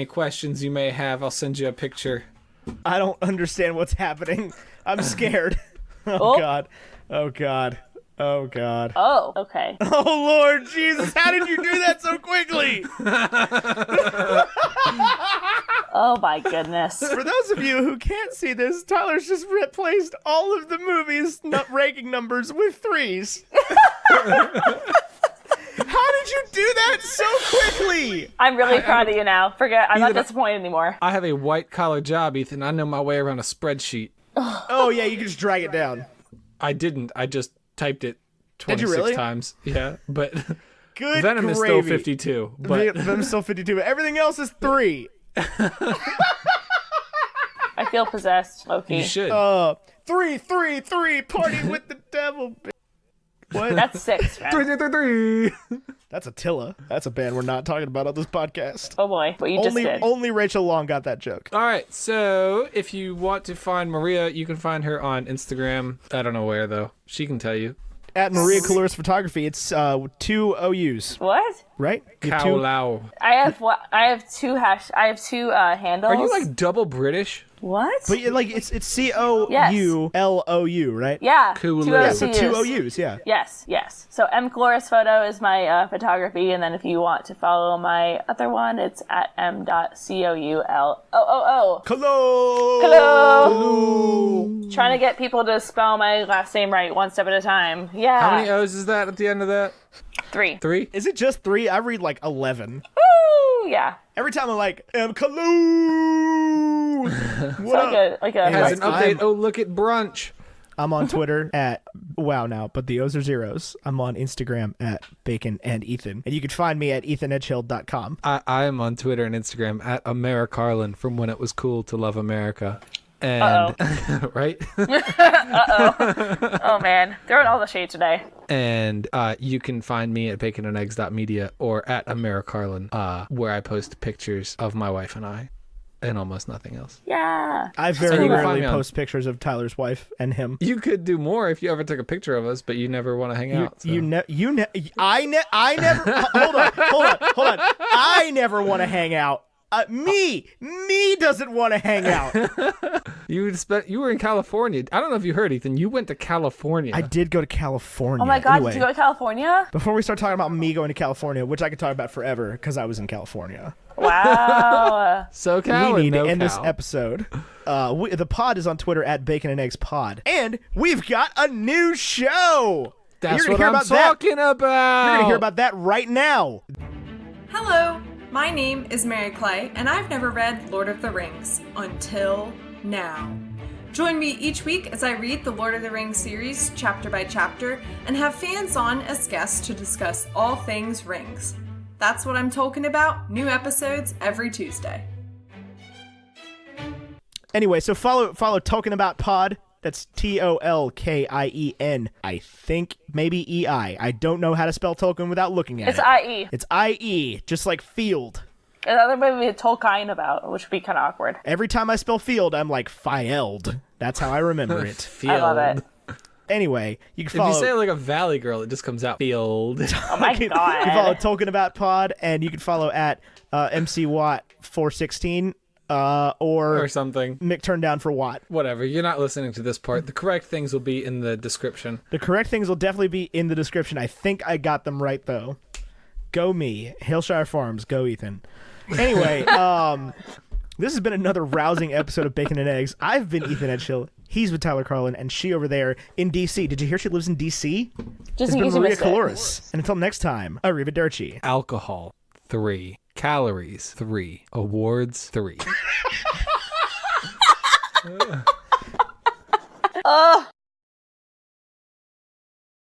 questions you may have. I'll send you a picture. I don't understand what's happening. I'm scared. Oh, Oh. God. Oh, God. Oh, God. Oh, okay. Oh, Lord Jesus. How did you do that so quickly? Oh my goodness. For those of you who can't see this, Tyler's just replaced all of the movies' ranking numbers with threes. How did did you do that so quickly? I'm really proud of you now. Forget, I'm not Either- disappointed anymore. I have a white-collar job, Ethan. I know my way around a spreadsheet. Oh, yeah, you can just drag it down. I didn't. I just typed it Did you 26 really? times. Yeah, but Good Venom is still gravy. 52. But Venom's still 52, but everything else is 3. I feel possessed, Loki. you should. 3, 3, 3, party with the devil. What? That's 6, friend. 3. That's Attila. That's a band we're not talking about on this podcast. Oh boy, what you just did. Only Rachel Long got that joke. All right, so if you want to find Maria, you can find her on Instagram. I don't know where, though. She can tell you. At Maria Coulouris Photography, it's 2 OUs, What? right? You have Kaulau. I have two handles. Are you like double British? What? But like it's COULOU, right? Yeah. Coulouris. Two Yeah, O's so to 2 use. OUs, yeah. Yes. So Coulouris Photo is my photography, and then if you want to follow my other one, it's at m.couloo. Hello. Trying to get people to spell my last name right one step at a time. Yeah. How many O's is that at the end of that? 3. 3? Is it just 3? I read like 11. Woo! Yeah. Every time I'm like, Kaloo. What up? Like a Has Anyways, an update. Oh, look at brunch. I'm on Twitter at wow now, but the O's are zeros. I'm on Instagram at Bacon and Ethan. And you can find me at ethanedgehill.com. I am on Twitter and Instagram at AmeriCarlin from when it was cool to love America. And right? Oh man, throwing all the shade today. And you can find me at baconandeggs.media or at AmeriCarlin, where I post pictures of my wife and I and almost nothing else. Yeah. I So very you can find rarely me on- post pictures of Tyler's wife and him. You could do more if you ever took a picture of us, but you never want to hang out. So. I never, hold on. I never want to hang out. Me doesn't want to hang out. You were in California. I don't know if you heard, Ethan. You went to California. I did go to California. Oh my god, Anyway, did you go to California? before we start talking about me going to California, which I could talk about forever because I was in California. Wow. SoCal We need and to end this NoCal. episode. The pod is on Twitter at Bacon and Eggs Pod, and we've got a new show. That's You're gonna what hear I'm about that. talking about. You're gonna hear about that right now. Hello, my name is Mary Clay, and I've never read Lord of the Rings until now. Join me each week as I read the Lord of the Rings series chapter by chapter and have fans on as guests to discuss all things rings. That's what I'm talking about. New episodes every Tuesday. Anyway, so follow Talking About Pod. That's TOLKIEN. I think maybe EI. I don't know how to spell Tolkien without looking at It's it. IE. It's IE, just like field. And other movie Tolkien about, which would be kind of awkward. Every time I spell field, I'm like field. That's how I remember it. Field. I love it. Anyway, you can If follow. you say it like a valley girl, it just comes out field. Oh my you can follow god. Talking About Pod, and you can follow at MC Watt 416 or or something. Mick Turned Down for Watt. Whatever. You're not listening to this part. The correct things will be in the description. The correct things will definitely be in the description. I think I got them right though. Go me, Hillshire Farms. Go Ethan. Anyway, this has been another rousing episode of Bacon and Eggs. I've been Ethan Edgehill. He's with Tyler Carlin, and she over there in D.C. Did you hear she lives in D.C.? Just It's in been case you Maria missed it. Coulouris. And until next time, arrivederci. Alcohol, 3. Calories, 3. Awards, 3.